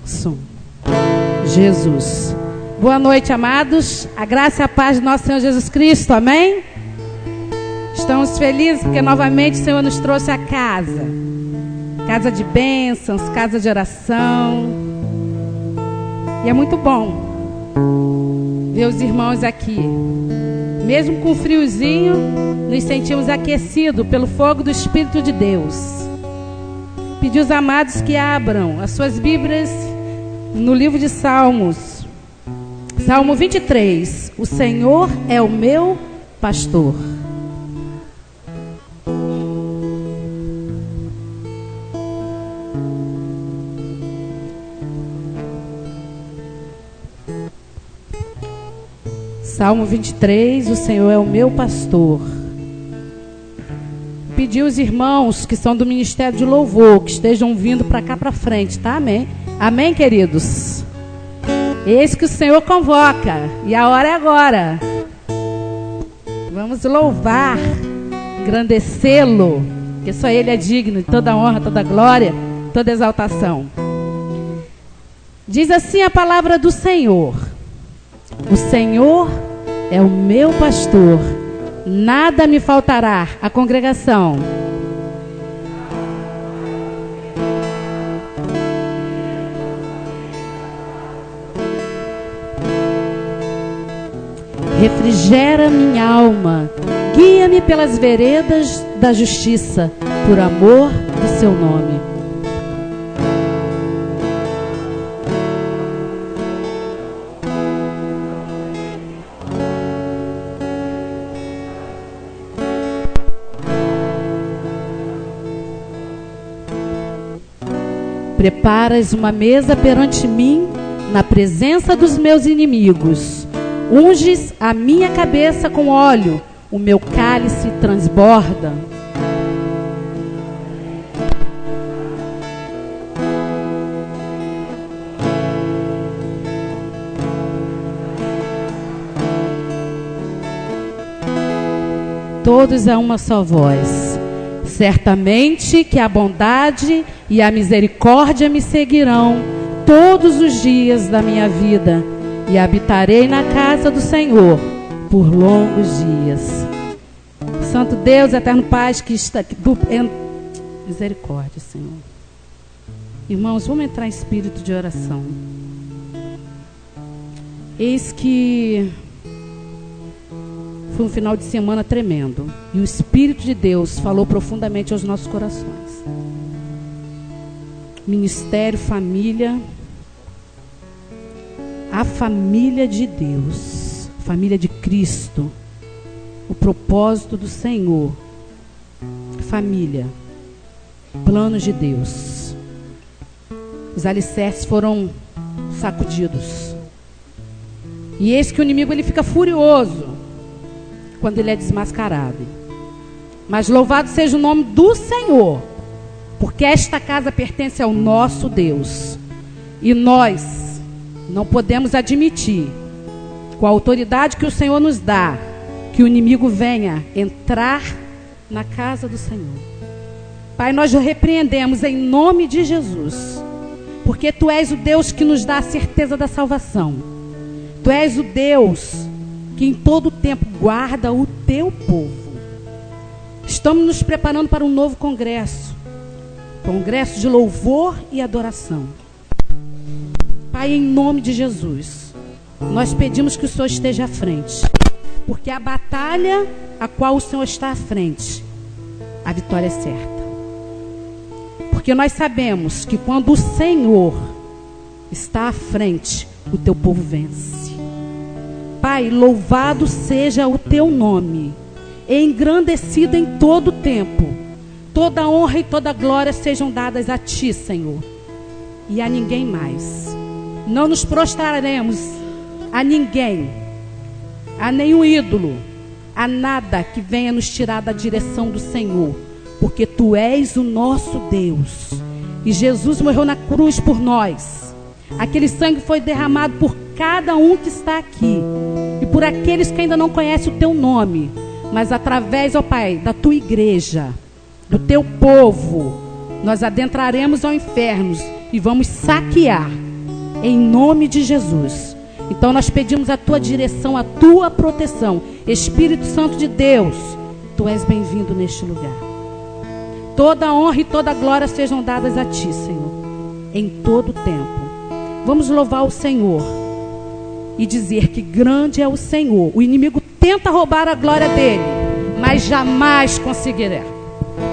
Som. Jesus. Boa noite, amados. A graça e a paz de nosso Senhor Jesus Cristo. Amém? Estamos felizes porque novamente o Senhor nos trouxe a casa. Casa de bênçãos, casa de oração. E é muito bom ver os irmãos aqui. Mesmo com friozinho, nos sentimos aquecidos pelo fogo do Espírito de Deus. Pedir aos amados que abram as suas Bíblias no livro de Salmos. Salmo 23. O Senhor é o meu pastor. Salmo 23, o Senhor é o meu pastor. Pedir os irmãos que são do Ministério de Louvor, que estejam vindo para cá para frente, tá? Amém? Amém, queridos? Eis que o Senhor convoca, e a hora é agora. Vamos louvar, engrandecê-lo, porque só Ele é digno de toda honra, toda glória, toda exaltação. Diz assim a palavra do Senhor: o Senhor é o meu pastor, nada me faltará. A congregação. Refrigera minha alma, guia-me pelas veredas da justiça, por amor do seu nome. Preparas uma mesa perante mim, na presença dos meus inimigos. Unges a minha cabeça com óleo, o meu cálice transborda. Todos a uma só voz. Certamente que a bondade e a misericórdia me seguirão todos os dias da minha vida, e habitarei na casa do Senhor por longos dias. Santo Deus, eterno Pai, que está aqui, misericórdia, Senhor. Irmãos, vamos entrar em espírito de oração. Eis que foi um final de semana tremendo, e o Espírito de Deus falou profundamente aos nossos corações. Ministério, família, a família de Deus, família de Cristo, o propósito do Senhor, família, planos de Deus. Os alicerces foram sacudidos, e eis que o inimigo ele fica furioso quando ele é desmascarado. Mas louvado seja o nome do Senhor, porque esta casa pertence ao nosso Deus, e nós não podemos admitir, com a autoridade que o Senhor nos dá, que o inimigo venha entrar na casa do Senhor. Pai, nós o repreendemos em nome de Jesus, porque Tu és o Deus que nos dá a certeza da salvação. Tu és o Deus que em todo tempo guarda o Teu povo. Estamos nos preparando para um novo congresso de louvor e adoração. Pai, em nome de Jesus, nós pedimos que o Senhor esteja à frente, porque a batalha a qual o Senhor está à frente, a vitória é certa. Porque nós sabemos que quando o Senhor está à frente, o Teu povo vence. Pai, louvado seja o Teu nome, engrandecido em todo o tempo. Toda honra e toda glória sejam dadas a Ti, Senhor, e a ninguém mais. Não nos prostraremos a ninguém, a nenhum ídolo, a nada que venha nos tirar da direção do Senhor, porque Tu és o nosso Deus. E Jesus morreu na cruz por nós. Aquele sangue foi derramado por cada um que está aqui, e por aqueles que ainda não conhecem o Teu nome, mas através, ó Pai, da Tua igreja, do Teu povo, nós adentraremos ao inferno e vamos saquear, em nome de Jesus. Então nós pedimos a tua direção, a tua proteção. Espírito Santo de Deus, tu és bem-vindo neste lugar. Toda honra e toda glória sejam dadas a ti, Senhor, em todo o tempo. Vamos louvar o Senhor e dizer que grande é o Senhor. O inimigo tenta roubar a glória dele, mas jamais conseguirá,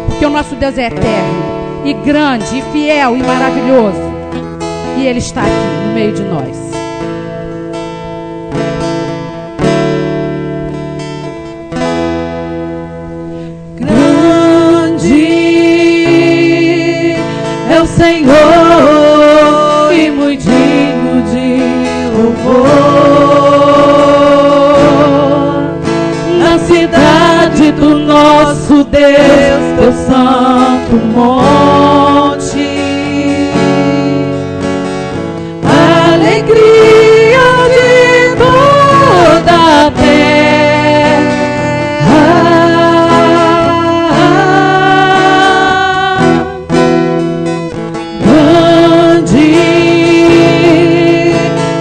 porque o nosso Deus é eterno e grande e fiel e maravilhoso, e Ele está aqui no meio de nós. Grande é o Senhor e muito digno de louvor. Na cidade do nosso Deus, teu santo monte, alegria de toda a terra. Grande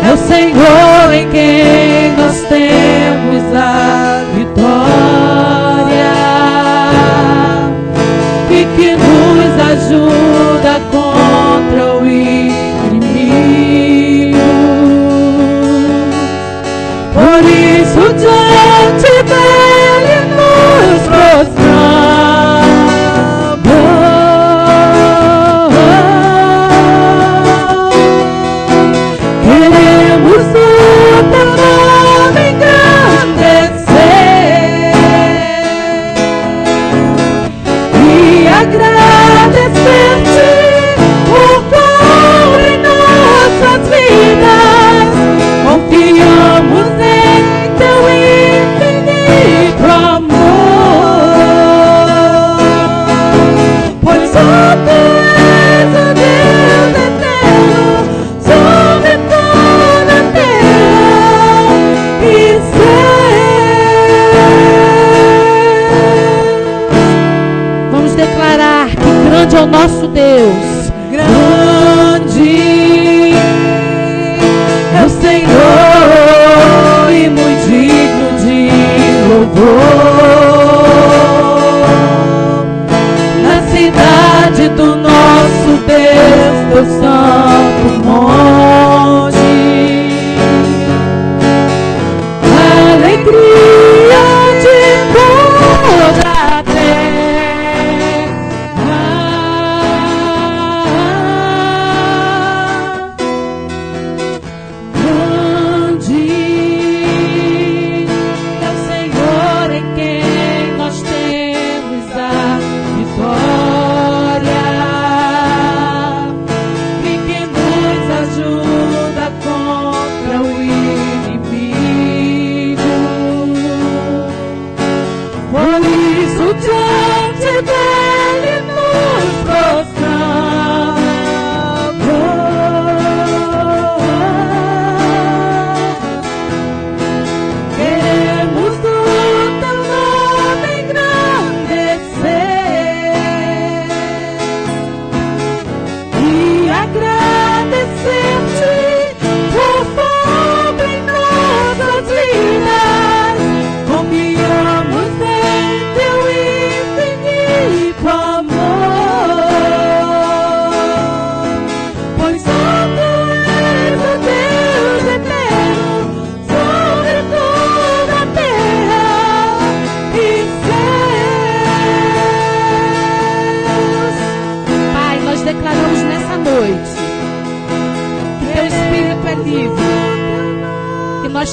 é o Senhor em quem nós temos a vitória, e que nos ajuda contra o inimigo. Por isso diante dele nos prostramos. Queremos o teu nome engrandecer e agradecer-te por tudo em nossas vidas. Confiamos em teu infinito amor, pois só tu és o Deus eterno sobre toda a terra e céus. Vamos declarar que grande é o nosso Deus. Grande é o Senhor e muito digno de louvor. Na cidade do nosso Deus, teu santo monte, alegria de toda a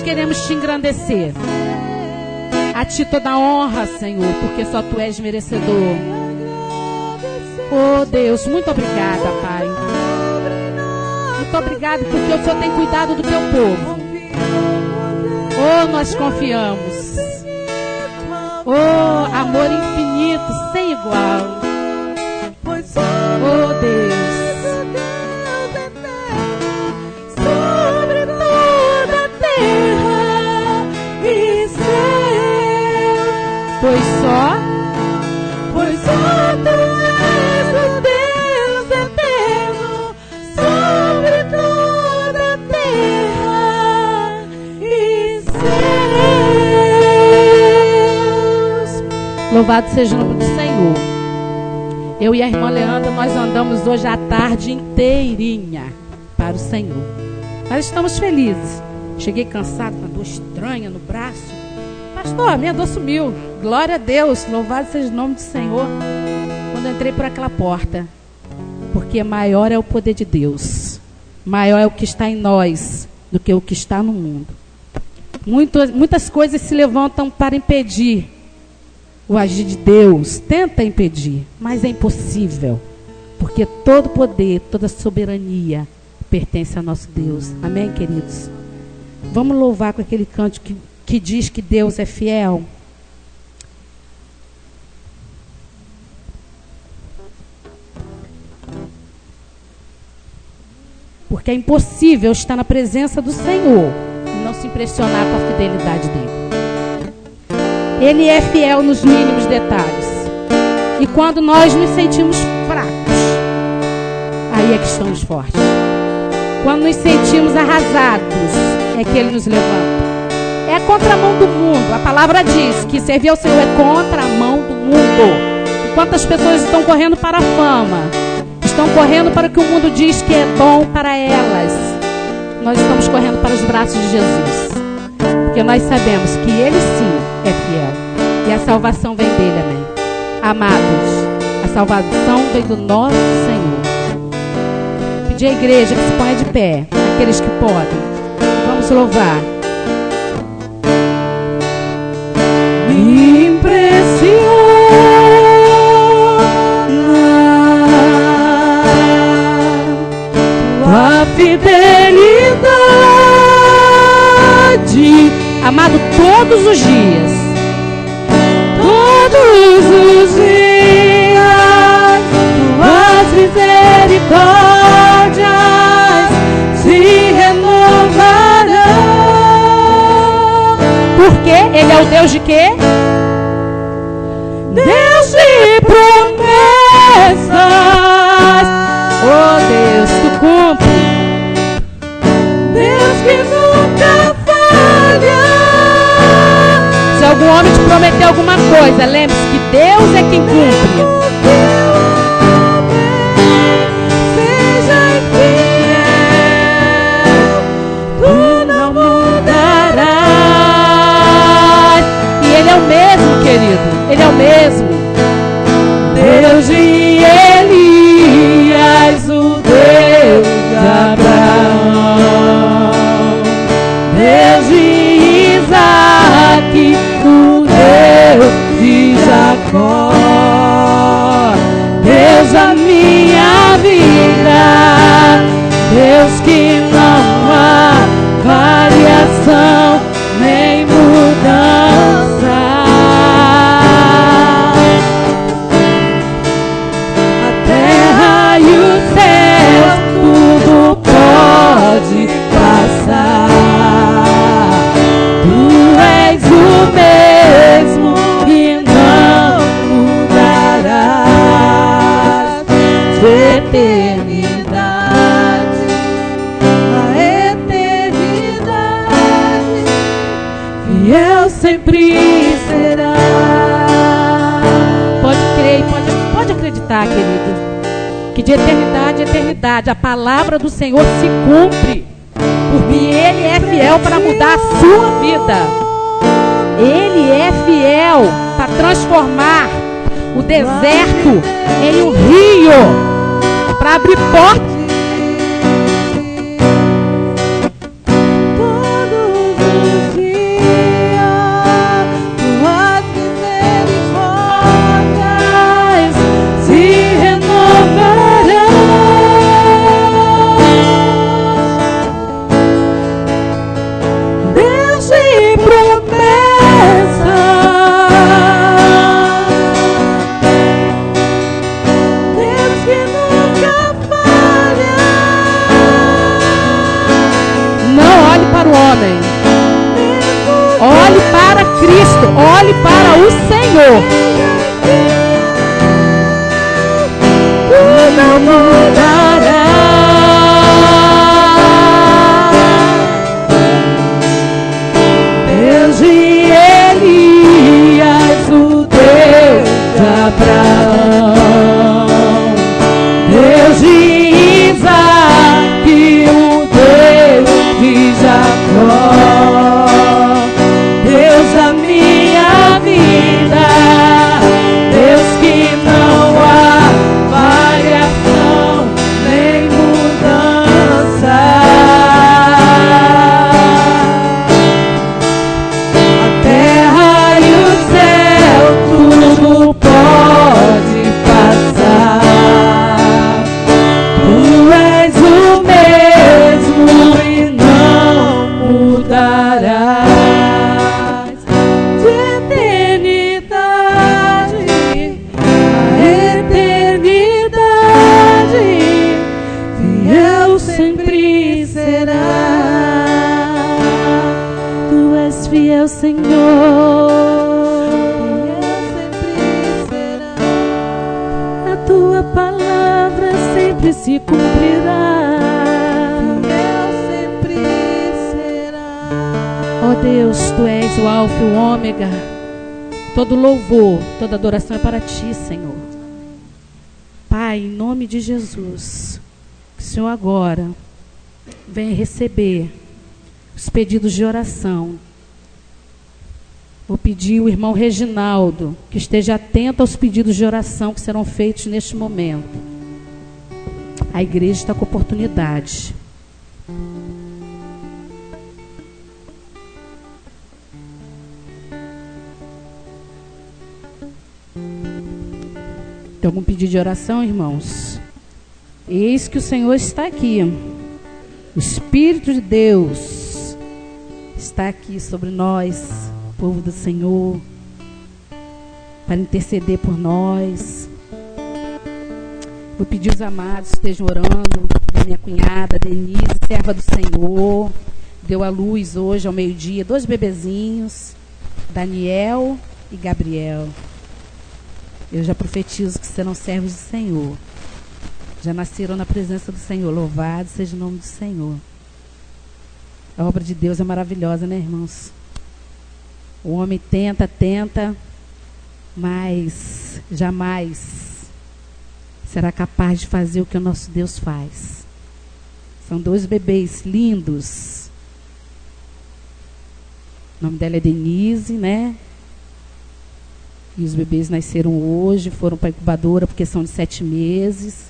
queremos te engrandecer. A ti toda a honra, Senhor, porque só tu és merecedor. Oh Deus, muito obrigada, Pai. Muito obrigada porque o Senhor tem cuidado do teu povo. Oh, nós confiamos. Oh, amor infinito, sem igual. Oh Deus. Pois só tu és o Deus eterno Louvado seja o nome do Senhor. Eu e a irmã Leandra, nós andamos hoje a tarde inteirinha para o Senhor. Mas estamos felizes. Cheguei cansado, com uma dor estranha no braço. Pastor, minha dor sumiu. Glória a Deus. Louvado seja o nome do Senhor. Quando eu entrei por aquela porta. Porque maior é o poder de Deus. Maior é o que está em nós do que o que está no mundo. Muitas coisas se levantam para impedir o agir de Deus. Tenta impedir, mas é impossível. Porque todo poder, toda soberania pertence ao nosso Deus. Amém, queridos? Vamos louvar com aquele canto que diz que Deus é fiel. Porque é impossível estar na presença do Senhor e não se impressionar com a fidelidade dele. Ele é fiel nos mínimos detalhes. E quando nós nos sentimos fracos, aí é que estamos fortes. Quando nos sentimos arrasados, é que Ele nos levanta. É a contramão do mundo. A palavra diz que servir ao Senhor é contramão do mundo. E quantas pessoas estão correndo para a fama, estão correndo para o que o mundo diz que é bom para elas. Nós estamos correndo para os braços de Jesus. Porque nós sabemos que Ele sim é fiel. E a salvação vem dele, amém. Amados, a salvação vem do nosso Senhor. Pedir à igreja que se ponha de pé, aqueles que podem. Vamos louvar. Me impressiona tua fidelidade. Amado, todos os dias. Todos os dias, tuas misericórdias se renovarão. Porque Ele é o Deus de quê? Deus de promessas. Oh Deus, Tu cumpre. Deus que nunca falha. Se algum homem te prometeu alguma coisa, lembre-se que Deus é quem cumpre. Querido, Ele é o mesmo. Deus de Elias, o Deus de Abraão, Deus de Isaac, o Deus de Jacó, Deus da minha vida, Deus que não há variação nem mudança. Sempre será. Pode crer, pode acreditar, querido, que de eternidade a eternidade a palavra do Senhor se cumpre. Porque Ele é fiel para mudar a sua vida. Ele é fiel para transformar o deserto em um rio, para abrir portas. Olhe para Cristo, olhe para o Senhor. Tu não mudarás. Deus de Elias, o Deus A tua palavra sempre se cumprirá. sempre será. Ó Deus, tu és o Alfa e o Ômega. Todo louvor, toda adoração é para ti, Senhor. Pai, em nome de Jesus, que o Senhor agora venha receber os pedidos de oração. Vou pedir ao irmão Reginaldo que esteja atento aos pedidos de oração que serão feitos neste momento. A igreja está com oportunidade. Tem algum pedido de oração, irmãos? Eis que o Senhor está aqui. O Espírito de Deus está aqui sobre nós, povo do Senhor, para interceder por nós. Vou pedir os amados que estejam orando. Minha cunhada Denise, serva do Senhor, deu à luz hoje ao meio-dia 2 bebezinhos, Daniel e Gabriel. Eu já profetizo que serão servos do Senhor. Já nasceram na presença do Senhor. Louvado seja o nome do Senhor. A obra de Deus é maravilhosa, né, irmãos? O homem tenta, mas jamais será capaz de fazer o que o nosso Deus faz. São 2 bebês lindos. O nome dela é Denise, né? E os bebês nasceram hoje, foram para a incubadora porque são de 7 meses.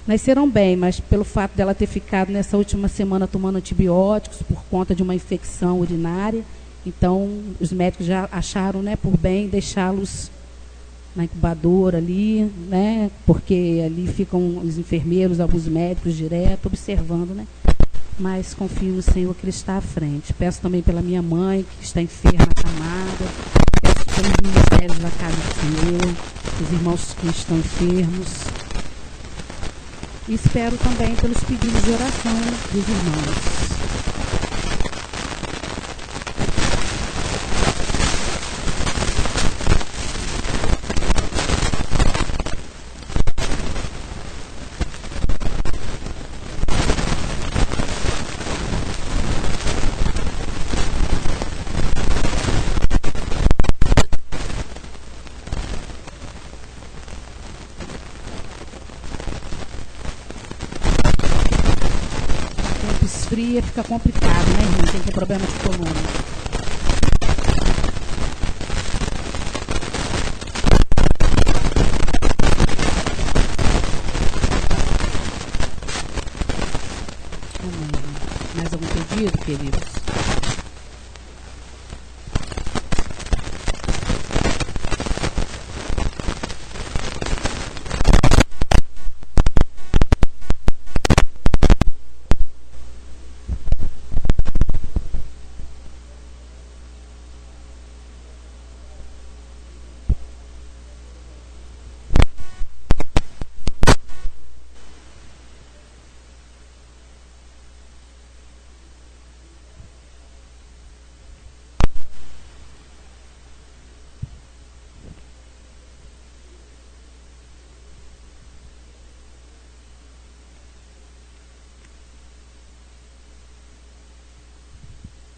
Nasceram bem, mas pelo fato dela ter ficado nessa última semana tomando antibióticos por conta de uma infecção urinária, então os médicos já acharam, né, por bem deixá-los na incubadora ali, né, porque ali ficam os enfermeiros, alguns médicos direto observando, né. Mas confio no Senhor que Ele está à frente. Peço também pela minha mãe, que está enferma, acamada. Peço pelos ministérios da casa do Senhor, os irmãos que estão enfermos. E espero também pelos pedidos de oração dos irmãos. Fria fica complicado, né, irmão? Quem tem problema de coluna. Mais algum pedido, queridos?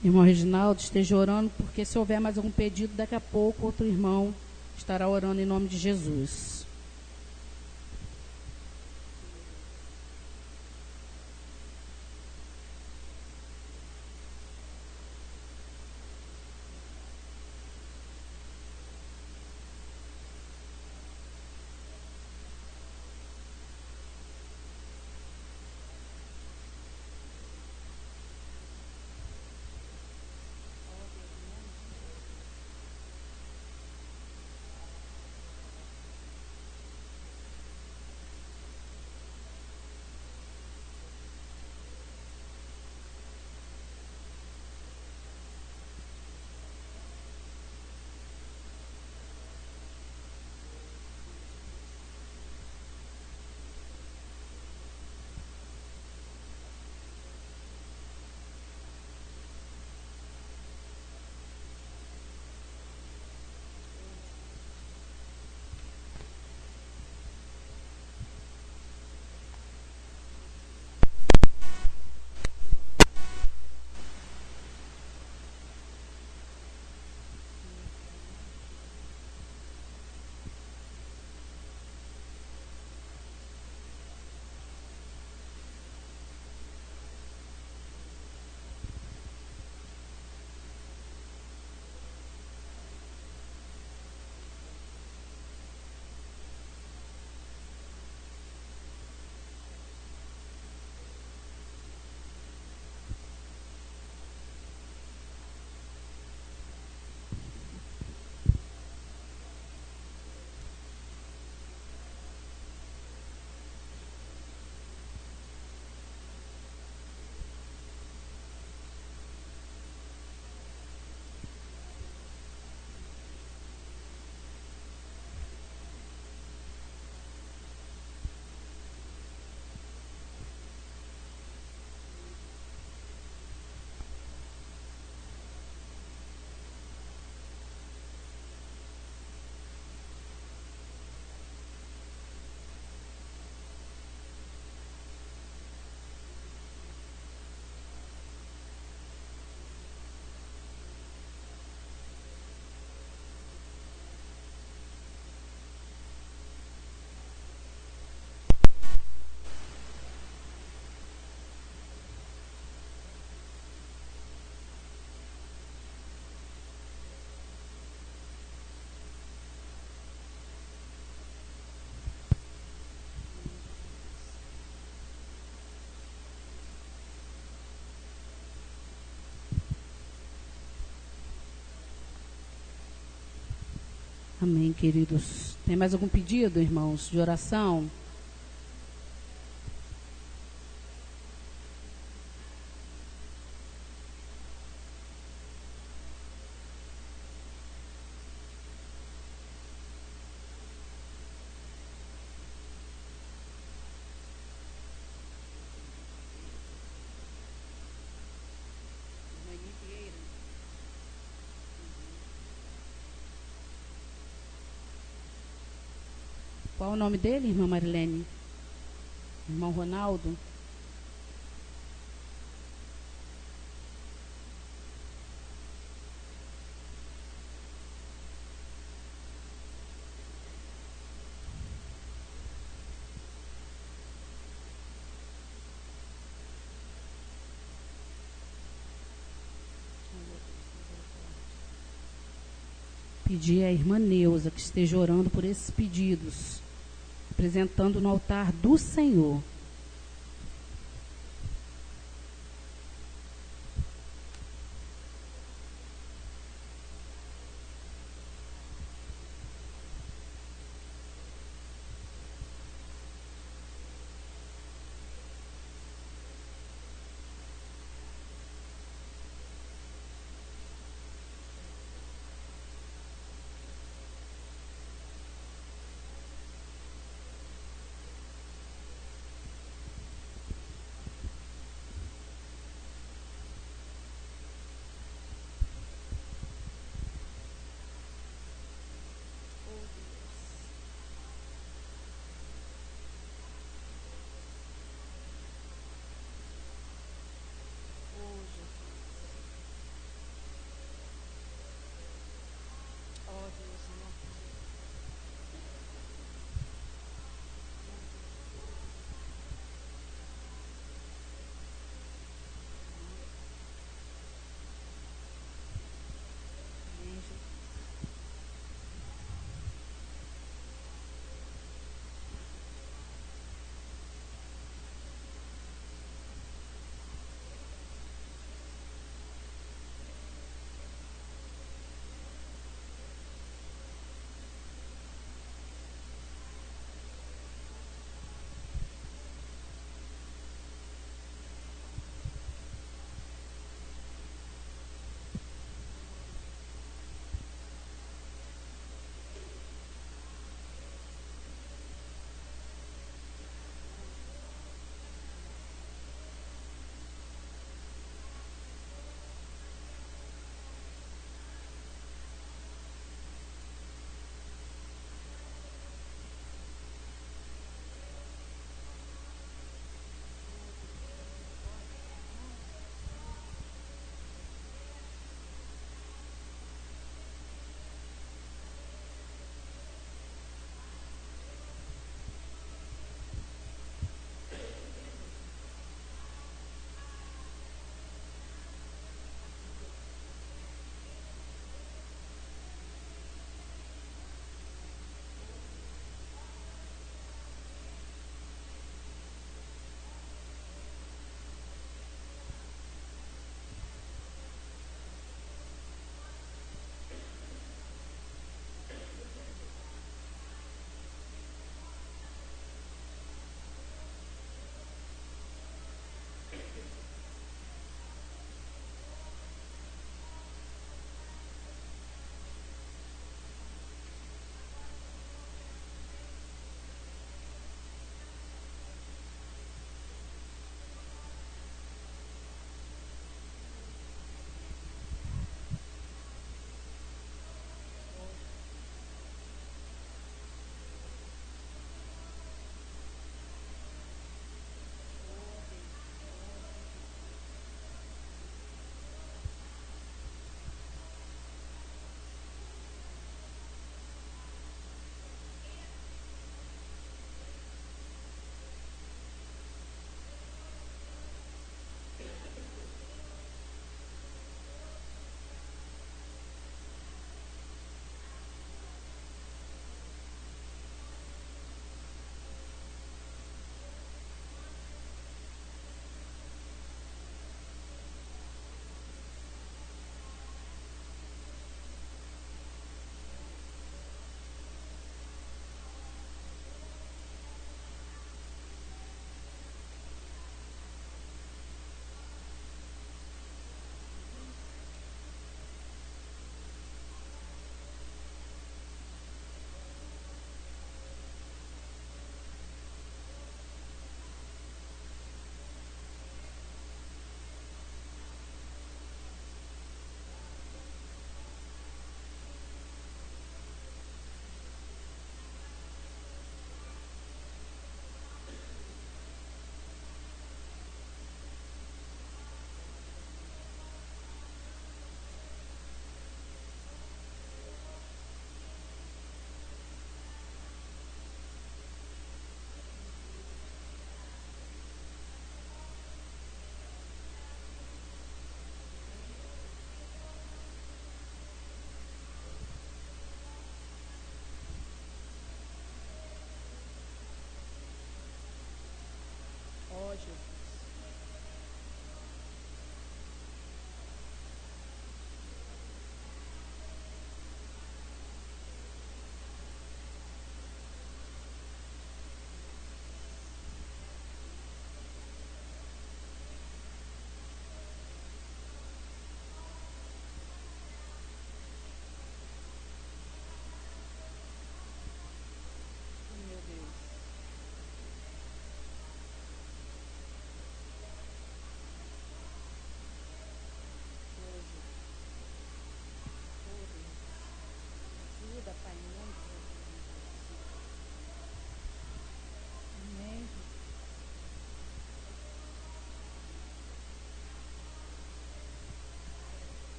Irmão Reginaldo, esteja orando, porque se houver mais algum pedido, daqui a pouco outro irmão estará orando em nome de Jesus. Amém, queridos. Tem mais algum pedido, irmãos, de oração? Qual o nome dele, irmã Marilene? Irmão Ronaldo? Pedir à irmã Neuza que esteja orando por esses pedidos, apresentando no altar do Senhor.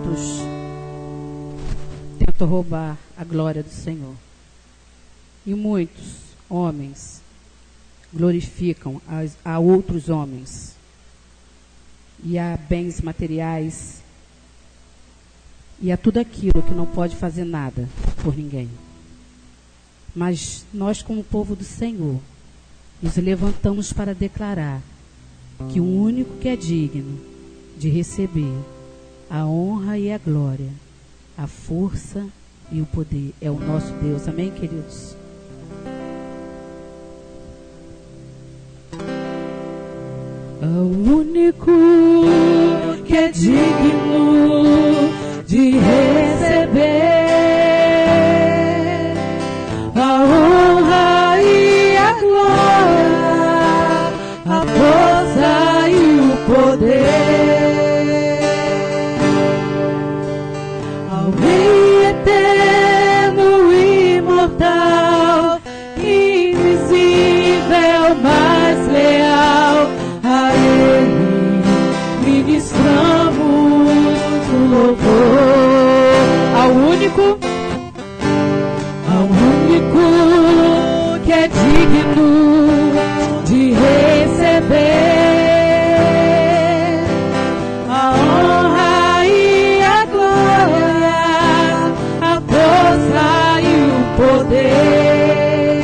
muitos tentam roubar a glória do Senhor. E muitos homens glorificam a outros homens. E a bens materiais. E a tudo aquilo que não pode fazer nada por ninguém. Mas nós, como povo do Senhor, nos levantamos para declarar que o único que é digno de receber a honra e a glória, a força e o poder é o nosso Deus. Amém, queridos? O único que é digno de receber a honra e a glória, a força e o poder, ao Rei eterno, imortal, invisível, mais leal, a Ele ministramos o louvor. Ao único que é digno de receber a honra e a glória, a força e o poder,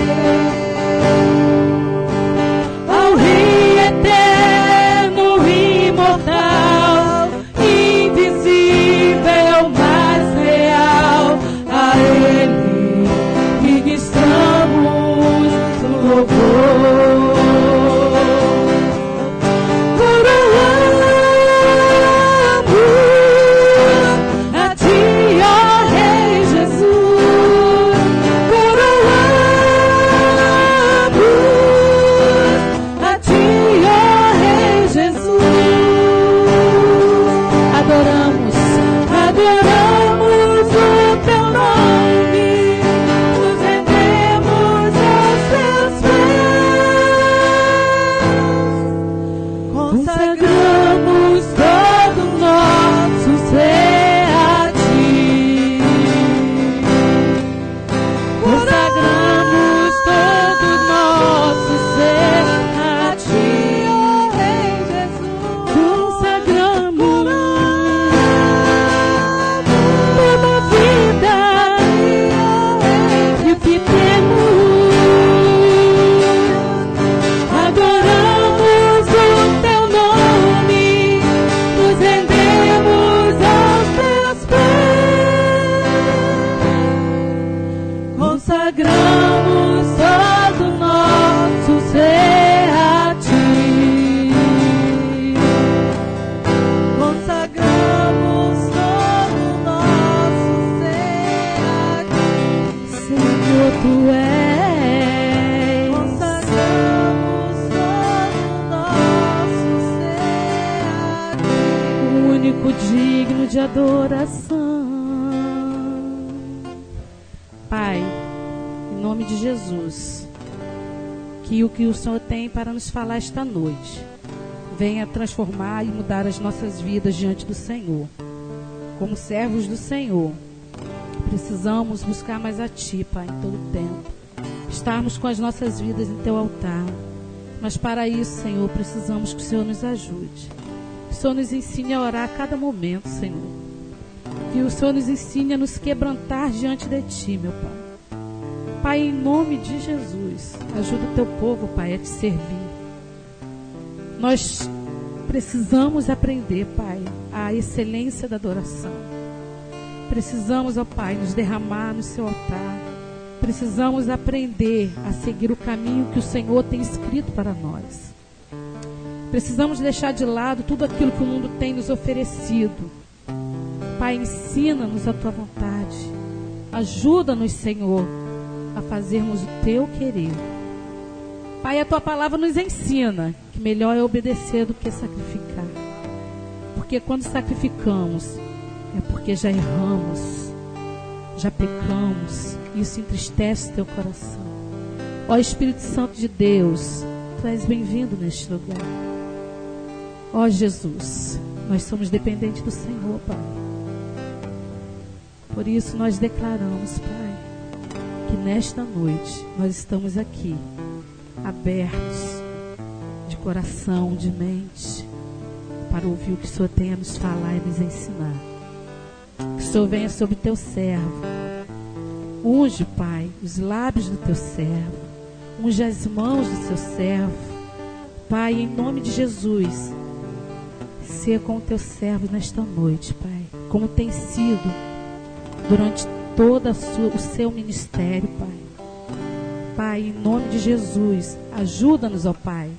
ao Rei eterno, imortal, invisível, mais leal, a Ele ministramos o louvor. Coroamos a Ti, ó Rei Jesus. Coroamos a Ti, ó Rei Jesus. Adoramos o Teu nome, nos rendemos aos Teus pés, consagramos todo o nosso ser a Ti, consagramos todo o nosso ser a Ti, ó Rei Jesus. Consagramos toda a vida e o que temos. Adoramos o Teu nome, nos rendemos aos Teus pés, consagramos todo o nosso ser a Ti, consagramos todo o nosso ser a Ti, Senhor, Tu és, consagramos todo o nosso ser a Ti, o único digno de adoração. Pai, em nome de Jesus, que o Senhor tem para nos falar esta noite venha transformar e mudar as nossas vidas diante do Senhor. Como servos do Senhor, precisamos buscar mais a Ti, Pai, em todo o tempo. Estarmos com as nossas vidas em Teu altar. Mas para isso, Senhor, precisamos que o Senhor nos ajude. Que o Senhor nos ensine a orar a cada momento, Senhor. Que o Senhor nos ensine a nos quebrantar diante de Ti, meu Pai. Pai, em nome de Jesus, ajuda o Teu povo, Pai, a Te servir. Nós precisamos aprender, Pai, a excelência da adoração. Precisamos, ó Pai, nos derramar no Seu altar. Precisamos aprender a seguir o caminho que o Senhor tem escrito para nós. Precisamos deixar de lado tudo aquilo que o mundo tem nos oferecido. Pai, ensina-nos a Tua vontade. Ajuda-nos, Senhor, a fazermos o Teu querer. Pai, a Tua palavra nos ensina que melhor é obedecer do que sacrificar. Porque quando sacrificamos, é porque já erramos, já pecamos. Isso entristece Teu coração. Ó Espírito Santo de Deus, Tu és bem-vindo neste lugar. Ó Jesus, nós somos dependentes do Senhor, Pai. Por isso nós declaramos, Pai, que nesta noite nós estamos aqui, abertos de coração, de mente, para ouvir o que o Senhor tem a nos falar e nos ensinar. Que o Senhor venha sobre teu servo. Unge, Pai, os lábios do teu servo. Unge as mãos do seu servo. Pai, em nome de Jesus, seja com o teu servo nesta noite, Pai, como tem sido durante todo o seu ministério, Pai. Pai, em nome de Jesus, ajuda-nos, ó Pai,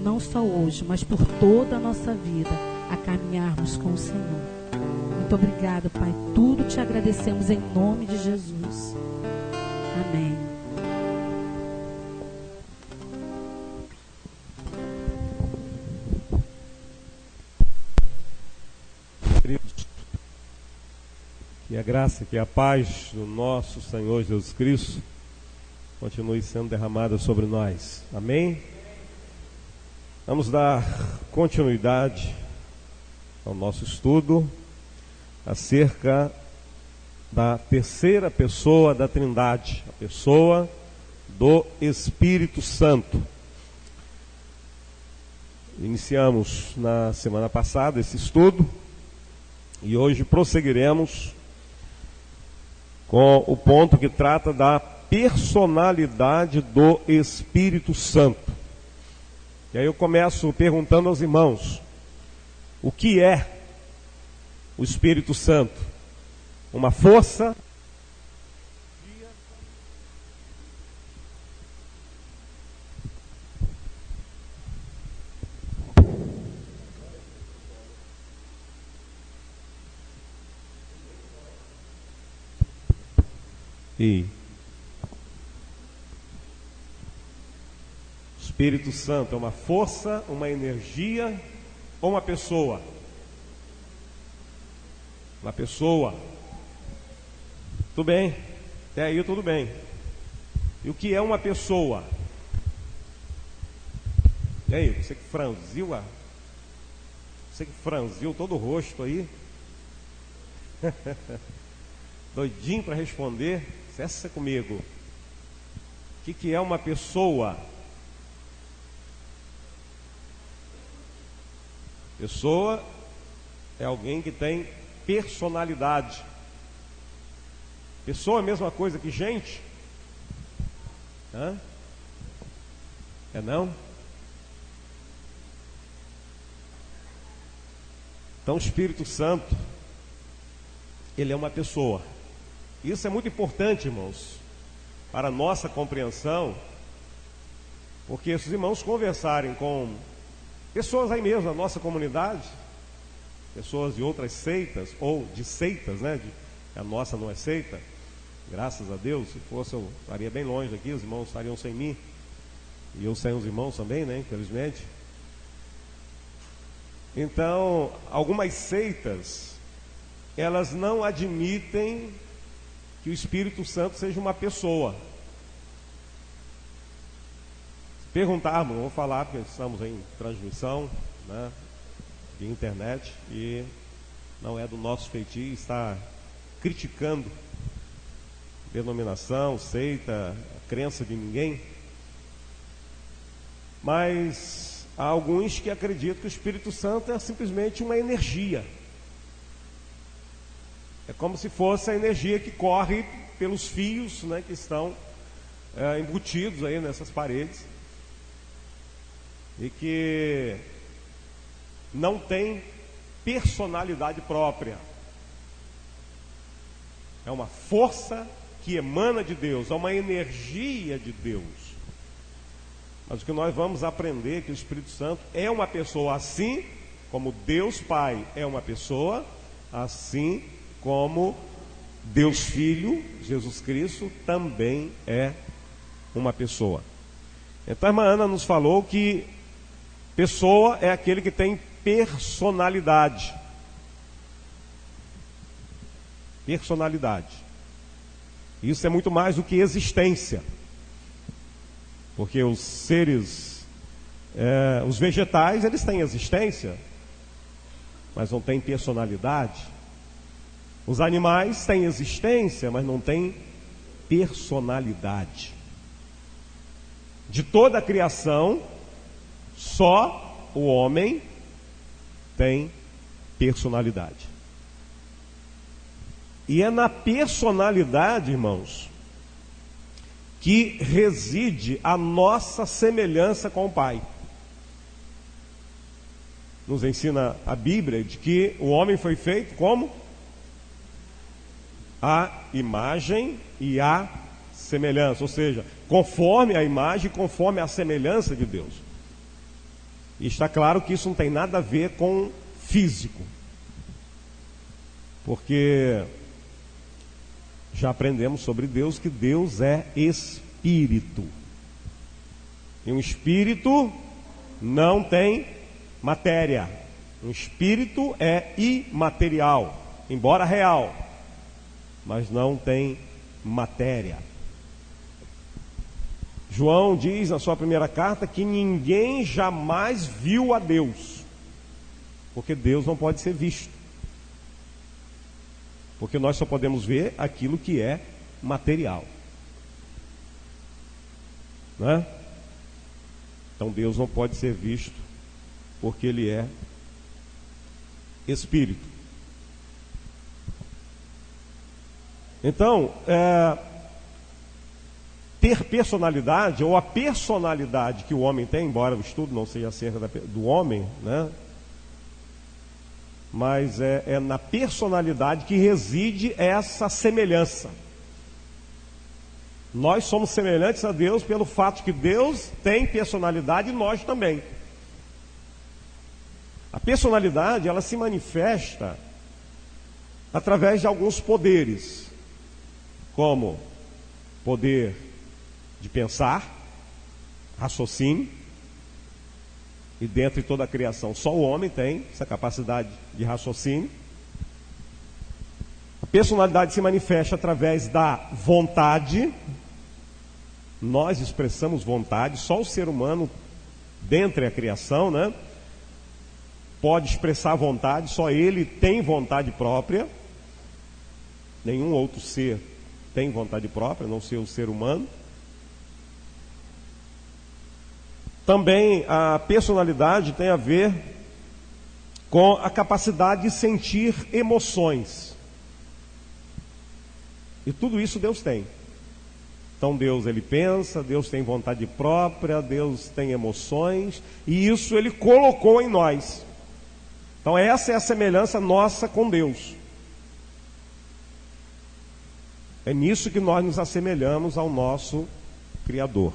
não só hoje, mas por toda a nossa vida, a caminharmos com o Senhor. Muito obrigado, Pai. Tudo te agradecemos em nome de Jesus. Amém. Queridos, que a graça, que a paz do nosso Senhor Jesus Cristo continue sendo derramada sobre nós. Amém? Vamos dar continuidade ao nosso estudo acerca da terceira pessoa da Trindade, a pessoa do Espírito Santo. Iniciamos na semana passada esse estudo e hoje prosseguiremos com o ponto que trata da personalidade do Espírito Santo. E aí eu começo perguntando aos irmãos: o que é o Espírito Santo? Uma força? E o Espírito Santo é uma força, uma energia ou uma pessoa? Uma pessoa. Tudo bem, até aí tudo bem. E o que é uma pessoa? E aí, você que franziu todo o rosto aí, doidinho para responder, cessa comigo. O que é uma pessoa? Pessoa é alguém que tem personalidade. Pessoa é a mesma coisa que gente? Hã? É não? Então o Espírito Santo, ele é uma pessoa. Isso é muito importante, irmãos, para a nossa compreensão, porque se os irmãos conversarem com pessoas aí mesmo, na nossa comunidade, pessoas de outras seitas, ou de seitas, né? A nossa não é seita, graças a Deus. Se fosse, eu estaria bem longe daqui, os irmãos estariam sem mim, e eu sem os irmãos também, né? Infelizmente. Então, algumas seitas, elas não admitem que o Espírito Santo seja uma pessoa. Se perguntarmos, vou falar porque estamos em transmissão, né, de internet, e não é do nosso feitio estar criticando denominação, seita, crença de ninguém, mas há alguns que acreditam que o Espírito Santo é simplesmente uma energia. É como se fosse a energia que corre pelos fios, né, que estão embutidos aí nessas paredes, e que não tem personalidade própria. É uma força que emana de Deus, é uma energia de Deus. Mas o que nós vamos aprender é que o Espírito Santo é uma pessoa, assim como Deus Pai é uma pessoa, assim como Deus Filho, Jesus Cristo, também é uma pessoa. Então a irmã Ana nos falou que pessoa é aquele que tem personalidade. Personalidade. Isso é muito mais do que existência. Porque os seres, os vegetais, eles têm existência, mas não têm personalidade. Os animais têm existência, mas não têm personalidade. De toda a criação, só o homem tem personalidade. E é na personalidade, irmãos, que reside a nossa semelhança com o Pai. Nos ensina a Bíblia de que o homem foi feito como? A imagem e a semelhança, ou seja, conforme a imagem, conforme a semelhança de Deus. E está claro que isso não tem nada a ver com físico, porque já aprendemos sobre Deus que Deus é espírito, e um espírito não tem matéria. Um espírito é imaterial, embora real, mas não tem matéria. João diz na sua primeira carta que ninguém jamais viu a Deus, porque Deus não pode ser visto, porque nós só podemos ver aquilo que é material, não é? Então Deus não pode ser visto, porque Ele é Espírito. Então, ter personalidade, ou a personalidade que o homem tem, embora o estudo não seja acerca do homem, né? Mas é na personalidade que reside essa semelhança. Nós somos semelhantes a Deus pelo fato de que Deus tem personalidade e nós também. A personalidade, ela se manifesta através de alguns poderes, como poder de pensar, raciocínio, e dentro de toda a criação só o homem tem essa capacidade de raciocínio. A personalidade se manifesta através da vontade. Nós expressamos vontade, só o ser humano, dentre a criação, né, pode expressar vontade, só ele tem vontade própria. Nenhum outro ser tem vontade própria, a não ser o ser humano. Também a personalidade tem a ver com a capacidade de sentir emoções. E tudo isso Deus tem. Então Deus, Ele pensa, Deus tem vontade própria, Deus tem emoções, e isso Ele colocou em nós. Então essa é a semelhança nossa com Deus. É nisso que nós nos assemelhamos ao nosso Criador.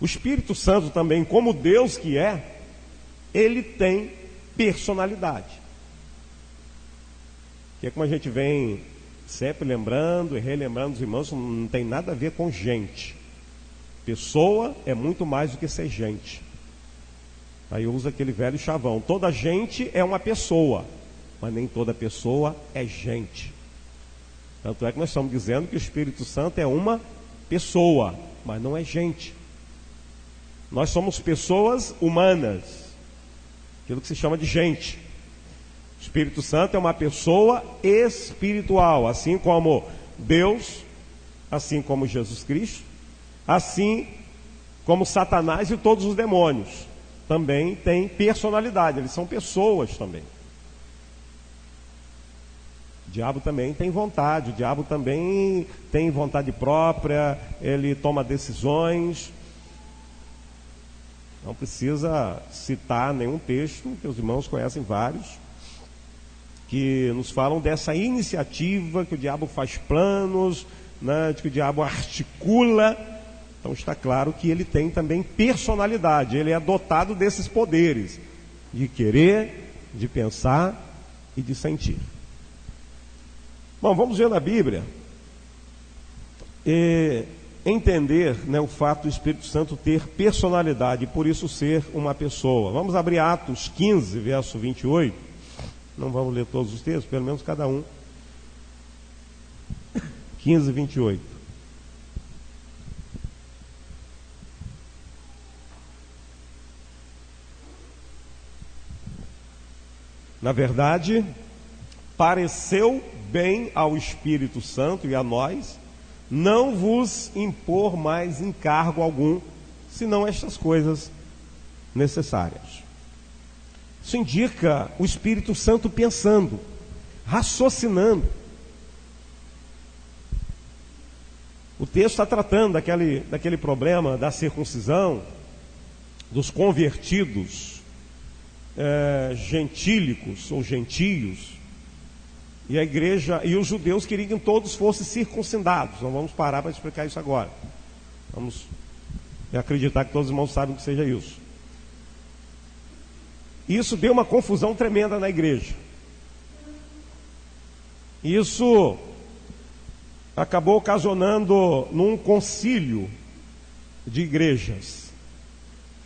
O Espírito Santo também, como Deus que é, Ele tem personalidade. Que é como a gente vem sempre lembrando e relembrando os irmãos, não tem nada a ver com gente. Pessoa é muito mais do que ser gente. Aí usa aquele velho chavão: toda gente é uma pessoa, mas nem toda pessoa é gente. Tanto é que nós estamos dizendo que o Espírito Santo é uma pessoa, mas não é gente. Nós somos pessoas humanas, aquilo que se chama de gente. O Espírito Santo é uma pessoa espiritual, assim como Deus, assim como Jesus Cristo, assim como Satanás e todos os demônios. Também tem personalidade, eles são pessoas também. O diabo também tem vontade, o diabo também tem vontade própria, ele toma decisões. Não precisa citar nenhum texto, que os irmãos conhecem vários, que nos falam dessa iniciativa, que o diabo faz planos, né, de que o diabo articula. Então está claro que ele tem também personalidade, ele é dotado desses poderes, de querer, de pensar e de sentir. Bom, vamos ver na Bíblia, entender, né, o fato do Espírito Santo ter personalidade e por isso ser uma pessoa. Vamos abrir Atos 15, verso 28. Não vamos ler todos os textos, pelo menos cada um. 15, 28. Na verdade, pareceu bem ao Espírito Santo e a nós não vos impor mais encargo algum, senão estas coisas necessárias. Isso indica o Espírito Santo pensando, raciocinando. O texto está tratando daquele problema da circuncisão, dos convertidos gentílicos ou gentios, e a igreja e os judeus queriam que todos fossem circuncidados. Não vamos parar para explicar isso agora. Vamos acreditar que todos os irmãos sabem que seja isso. Isso deu uma confusão tremenda na igreja. Isso acabou ocasionando num concílio de igrejas.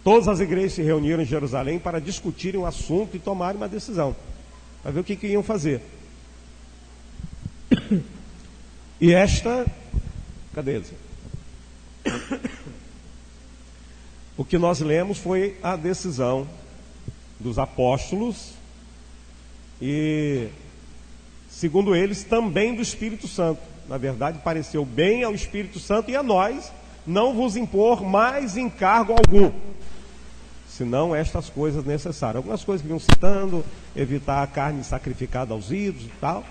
Todas as igrejas se reuniram em Jerusalém para discutirem o assunto e tomarem uma decisão, para ver o que iam fazer. E cadê eles? O que nós lemos foi a decisão dos apóstolos e, segundo eles, também do Espírito Santo. Na verdade, pareceu bem ao Espírito Santo e a nós não vos impor mais encargo algum, senão estas coisas necessárias. Algumas coisas que iam citando, evitar a carne sacrificada aos ídolos e tal.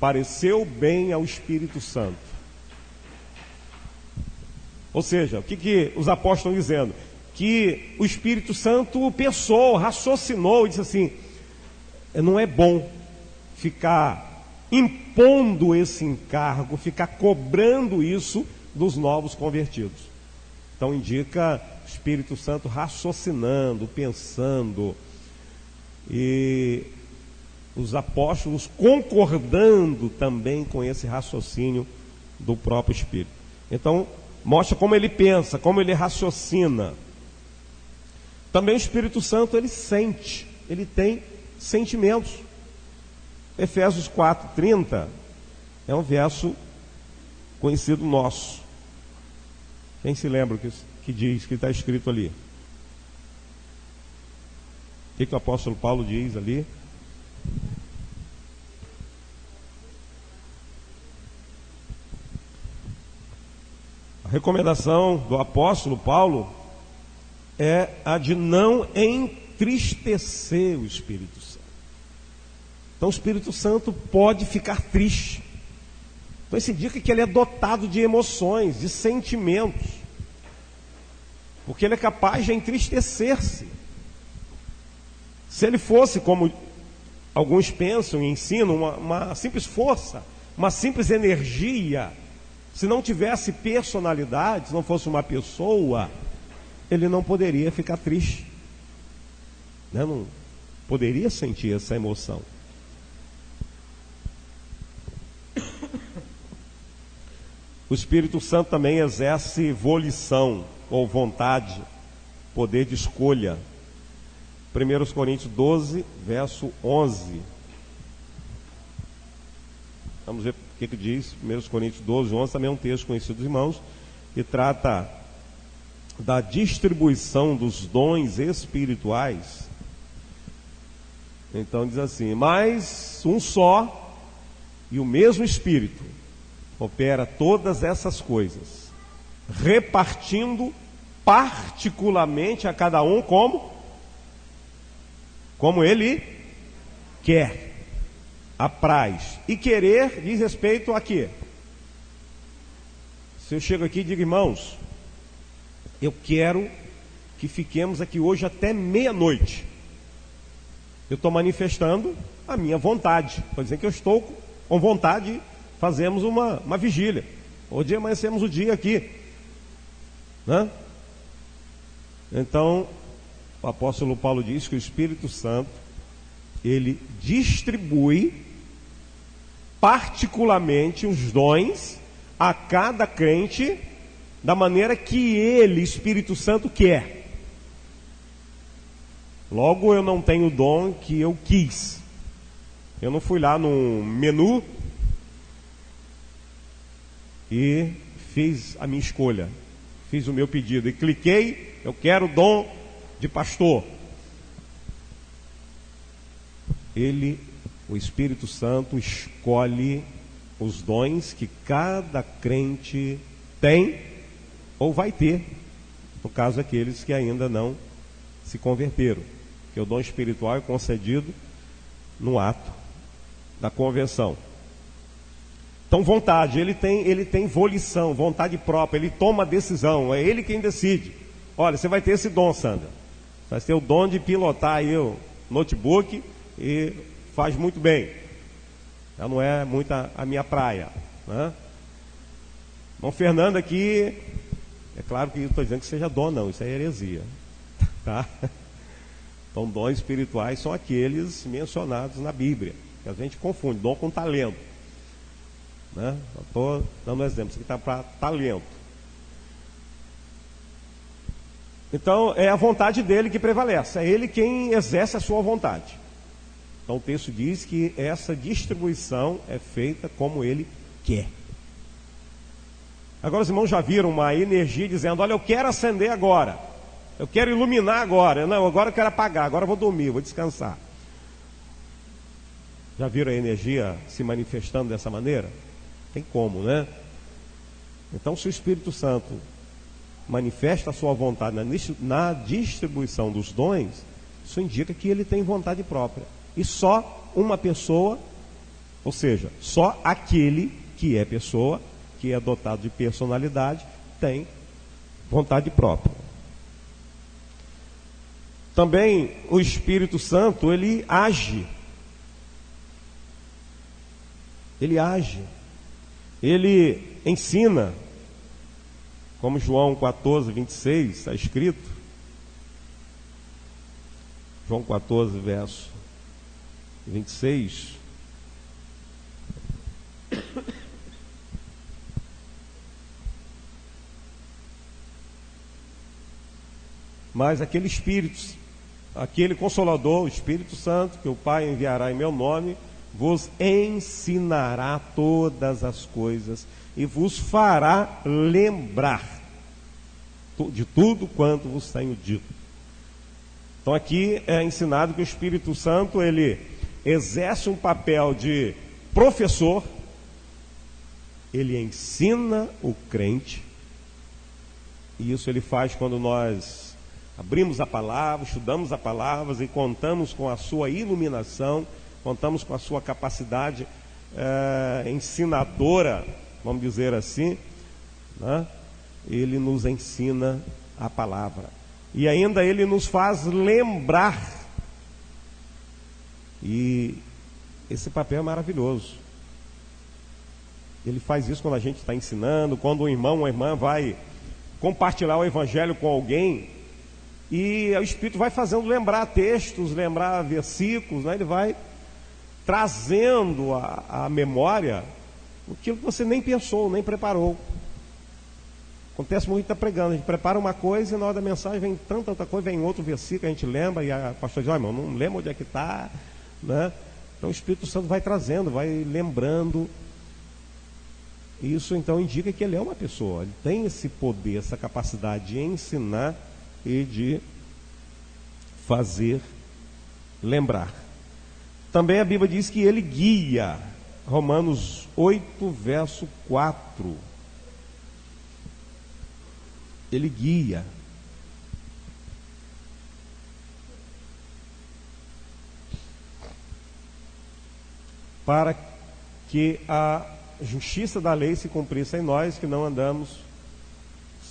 Pareceu bem ao Espírito Santo. Ou seja, o que os apóstolos estão dizendo? Que o Espírito Santo pensou, raciocinou e disse assim: não é bom ficar impondo esse encargo, ficar cobrando isso dos novos convertidos. Então indica o Espírito Santo raciocinando, pensando, e os apóstolos concordando também com esse raciocínio do próprio Espírito. Então mostra como ele pensa, como ele raciocina. Também o Espírito Santo, ele sente, ele tem sentimentos. Efésios 4:30 é um verso conhecido nosso. Quem se lembra que diz, que está escrito ali? O que o apóstolo Paulo diz ali? A recomendação do apóstolo Paulo é a de não entristecer o Espírito Santo. Então o Espírito Santo pode ficar triste. Então isso indica que ele é dotado de emoções, de sentimentos, porque ele é capaz de entristecer-se. Se ele fosse, como alguns pensam e ensinam, uma simples força, uma simples energia, se não tivesse personalidade, se não fosse uma pessoa, ele não poderia ficar triste, né? Não poderia sentir essa emoção. O Espírito Santo também exerce volição ou vontade, poder de escolha. 1 Coríntios 12, verso 11. Vamos ver o que diz 1 Coríntios 12, 11. Também é um texto conhecido dos irmãos, que trata da distribuição dos dons espirituais. Então diz assim: mas um só e o mesmo Espírito opera todas essas coisas, repartindo particularmente a cada um como ele quer, apraz. E querer diz respeito a quê? Se eu chego aqui e digo: irmãos, eu quero que fiquemos aqui hoje até meia-noite, eu estou manifestando a minha vontade. Estou dizendo que eu estou com vontade de fazermos uma vigília. Hoje amanhecemos o dia aqui, né? Então o apóstolo Paulo diz que o Espírito Santo, ele distribui particularmente os dons a cada crente da maneira que ele, Espírito Santo, quer. Logo, eu não tenho o dom que eu quis. Eu não fui lá no menu e fiz a minha escolha, fiz o meu pedido e cliquei: eu quero o dom de pastor. o Espírito Santo, escolhe os dons que cada crente tem ou vai ter, no caso aqueles que ainda não se converteram, que o dom espiritual é concedido no ato da conversão. Então, vontade, ele tem volição, vontade própria, ele toma decisão, é ele quem decide. Olha, você vai ter esse dom, Sandra, vai ter o dom de pilotar aí o notebook e faz muito bem. Já não é muito a minha praia, né? Bom, Fernando aqui, é claro que eu estou dizendo que seja dom, não, isso é heresia, tá? Então, dons espirituais são aqueles mencionados na Bíblia, que a gente confunde dom com talento, né? Estou dando um exemplo, isso aqui está para talento. Então, é a vontade dele que prevalece, é ele quem exerce a sua vontade. Então, o texto diz que essa distribuição é feita como ele quer. Agora, os irmãos já viram uma energia dizendo: olha, eu quero acender agora, eu quero iluminar agora, não, agora eu quero apagar, agora eu vou dormir, vou descansar. Já viram a energia se manifestando dessa maneira? Tem como, né? Então, se o Espírito Santo manifesta a sua vontade na distribuição dos dons, isso indica que ele tem vontade própria. E só uma pessoa, ou seja, só aquele que é pessoa, que é dotado de personalidade, tem vontade própria. Também o Espírito Santo, ele age. Ele age. Ele ensina. Como João 14, 26 está escrito. João 14, verso 26. Mas aquele Espírito, aquele Consolador, o Espírito Santo, que o Pai enviará em meu nome, vos ensinará todas as coisas e vos fará lembrar de tudo quanto vos tenho dito. Então aqui é ensinado que o Espírito Santo, ele exerce um papel de professor, ele ensina o crente, e isso ele faz quando nós abrimos a palavra, estudamos a palavra e contamos com a sua iluminação, contamos com a sua capacidade ensinadora, vamos dizer assim, né? Ele nos ensina a palavra. E ainda ele nos faz lembrar. E esse papel é maravilhoso. Ele faz isso quando a gente está ensinando, quando um irmão ou uma irmã vai compartilhar o evangelho com alguém, e o Espírito vai fazendo lembrar textos, lembrar versículos, né? Ele vai trazendo à memória aquilo que você nem pensou, nem preparou. Acontece muito, está pregando, a gente prepara uma coisa e na hora da mensagem vem tanta outra coisa, vem outro versículo, a gente lembra, e a pastora diz: ó, irmão, não lembra onde é que está, né? Então o Espírito Santo vai trazendo, vai lembrando. Isso então indica que ele é uma pessoa, ele tem esse poder, essa capacidade de ensinar e de fazer lembrar. Também a Bíblia diz que ele guia, Romanos 8, verso 4. Ele guia. Para que a justiça da lei se cumprisse em nós, que não andamos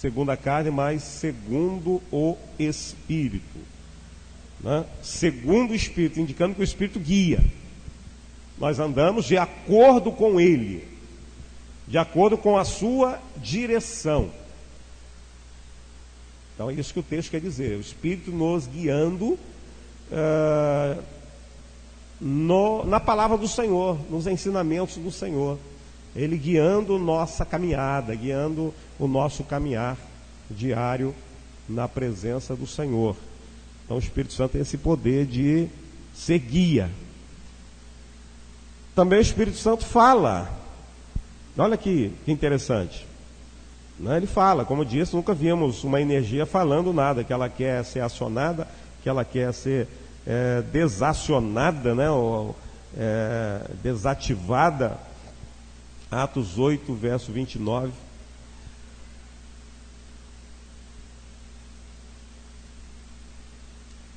segundo a carne, mas segundo o Espírito, né? Segundo o Espírito, indicando que o Espírito guia. Nós andamos de acordo com Ele, de acordo com a sua direção. Então é isso que o texto quer dizer, o Espírito nos guiando na palavra do Senhor, nos ensinamentos do Senhor. Ele guiando nossa caminhada, guiando o nosso caminhar diário na presença do Senhor. Então o Espírito Santo tem esse poder de ser guia. Também o Espírito Santo fala. Olha que interessante. Ele fala, como eu disse, nunca vimos uma energia falando nada, que ela quer ser acionada, que ela quer ser desacionada, né? Desativada. Atos 8, verso 29.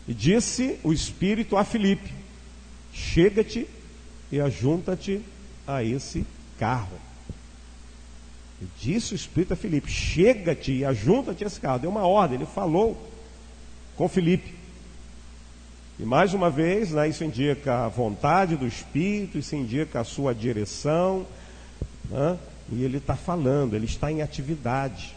E disse o Espírito a Filipe: chega-te e ajunta-te a esse carro. E disse o Espírito a Filipe: chega-te e ajunta-te a esse carro. Deu uma ordem, ele falou com Filipe. E mais uma vez, né, isso indica a vontade do Espírito, isso indica a sua direção, né? E ele está falando, ele está em atividade,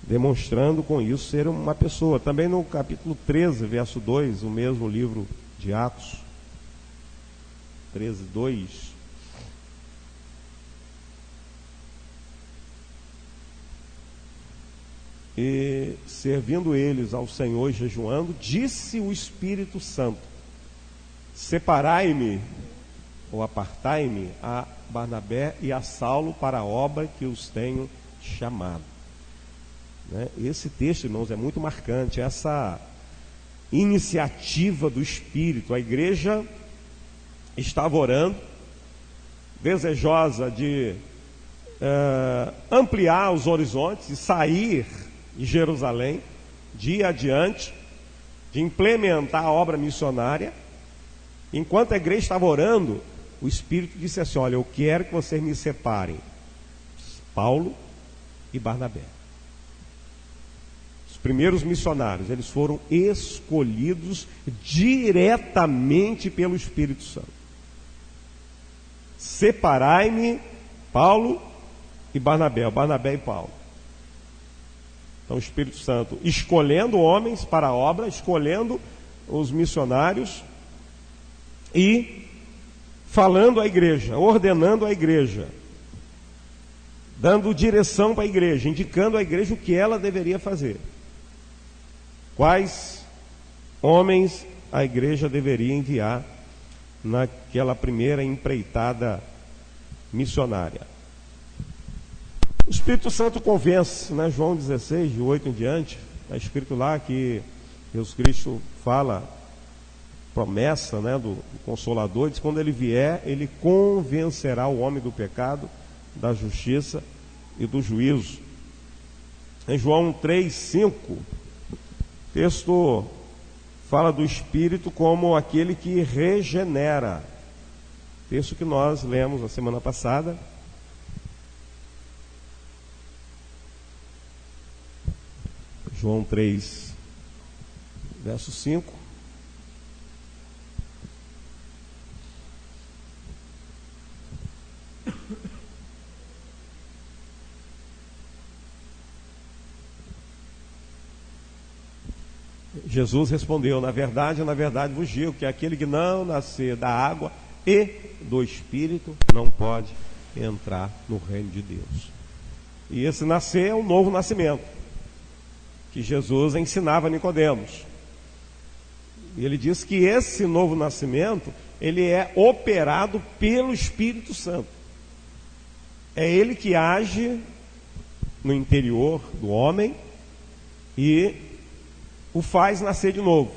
demonstrando com isso ser uma pessoa. Também no capítulo 13, verso 2, o mesmo livro de Atos, 13, 2. E servindo eles ao Senhor e jejuando, disse o Espírito Santo: separai-me, ou apartai-me, a Barnabé e a Saulo para a obra que os tenho chamado. Né? Esse texto, irmãos, é muito marcante, essa iniciativa do Espírito. A igreja estava orando, desejosa de ampliar os horizontes e sair de Jerusalém, de ir adiante, de implementar a obra missionária. Enquanto a igreja estava orando, o Espírito disse assim: olha, eu quero que vocês me separem Paulo e Barnabé. Os primeiros missionários, eles foram escolhidos diretamente pelo Espírito Santo. Separai-me Paulo e Barnabé, Barnabé e Paulo. Então o Espírito Santo escolhendo homens para a obra, escolhendo os missionários e falando à igreja, ordenando à igreja, dando direção para a igreja, indicando à igreja o que ela deveria fazer. Quais homens a igreja deveria enviar naquela primeira empreitada missionária. O Espírito Santo convence, né? João 16, de 8 em diante, está escrito lá que Jesus Cristo fala, promessa, né, do Consolador, diz: quando ele vier, ele convencerá o homem do pecado, da justiça e do juízo. Em João 3, 5, o texto fala do Espírito como aquele que regenera. Texto que nós lemos na semana passada. João 3, verso 5. Jesus respondeu: na verdade vos digo que aquele que não nascer da água e do Espírito não pode entrar no reino de Deus. E esse nascer é um novo nascimento que Jesus ensinava a Nicodemos. E ele diz que esse novo nascimento, ele é operado pelo Espírito Santo. É ele que age no interior do homem e o faz nascer de novo.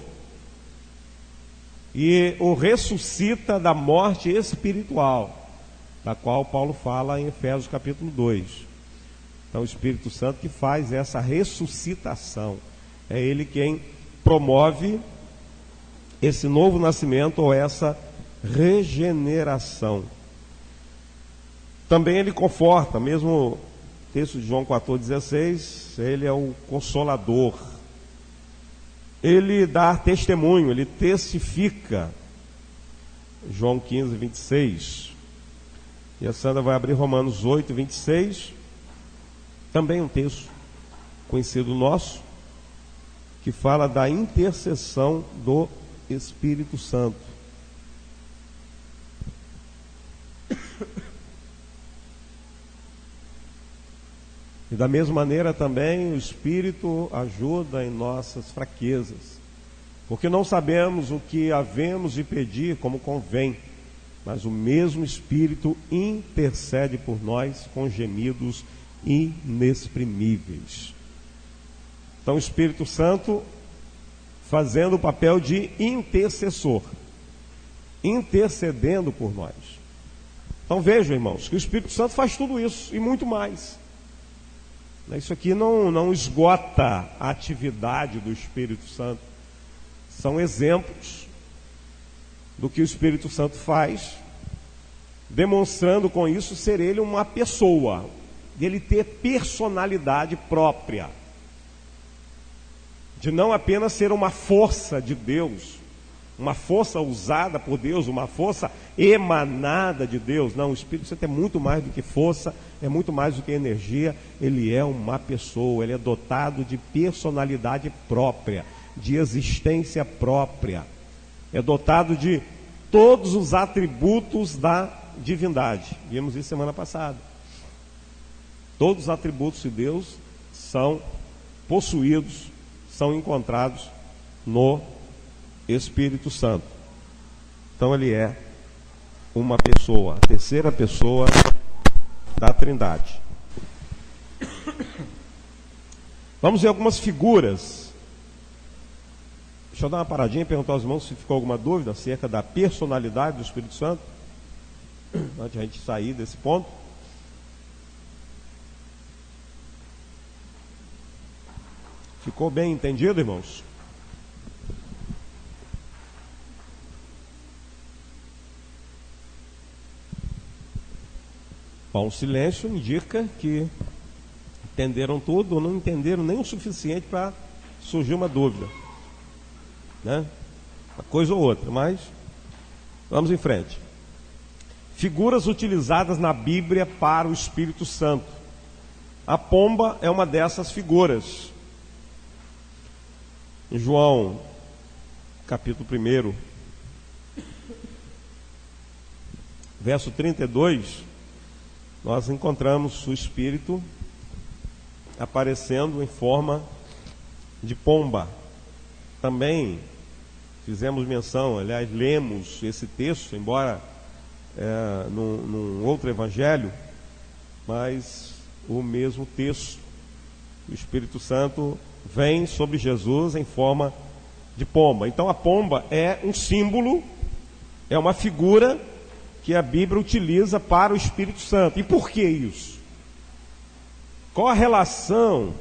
E o ressuscita da morte espiritual, da qual Paulo fala em Efésios capítulo 2. Então o Espírito Santo que faz essa ressuscitação. É ele quem promove esse novo nascimento ou essa regeneração. Também ele conforta, mesmo texto de João 14,16, ele é o Consolador. Ele dá testemunho, ele testifica. João 15, 26. E a Sandra vai abrir Romanos 8, 26. Também um texto conhecido nosso, que fala da intercessão do Espírito Santo. E da mesma maneira também o Espírito ajuda em nossas fraquezas, porque não sabemos o que havemos de pedir como convém, mas o mesmo Espírito intercede por nós com gemidos inexprimíveis. Então o Espírito Santo fazendo o papel de intercessor, intercedendo por nós. Então vejam, irmãos, que o Espírito Santo faz tudo isso e muito mais. Isso aqui não esgota a atividade do Espírito Santo. São exemplos do que o Espírito Santo faz, demonstrando com isso ser ele uma pessoa, dele ter personalidade própria, de não apenas ser uma força de Deus, uma força usada por Deus, uma força emanada de Deus. Não, o Espírito Santo é muito mais do que força, é muito mais do que energia. Ele é uma pessoa, ele é dotado de personalidade própria, de existência própria, é dotado de todos os atributos da divindade. Vimos isso semana passada. Todos os atributos de Deus são possuídos, são encontrados no Espírito Santo. Então ele é uma pessoa, a terceira pessoa da Trindade. Vamos ver algumas figuras. Deixa eu dar uma paradinha e perguntar aos irmãos se ficou alguma dúvida acerca da personalidade do Espírito Santo, antes de a gente sair desse ponto. Ficou bem entendido, irmãos? Bom, o silêncio indica que entenderam tudo ou não entenderam nem o suficiente para surgir uma dúvida, né? Uma coisa ou outra, mas vamos em frente. Figuras utilizadas na Bíblia para o Espírito Santo. A pomba é uma dessas figuras. Em João, capítulo 1, verso 32, nós encontramos o Espírito aparecendo em forma de pomba. Também fizemos menção, aliás, lemos esse texto, embora num outro evangelho, mas o mesmo texto. O Espírito Santo vem sobre Jesus em forma de pomba. Então a pomba é um símbolo, é uma figura que a Bíblia utiliza para o Espírito Santo. E por que isso? Qual a relação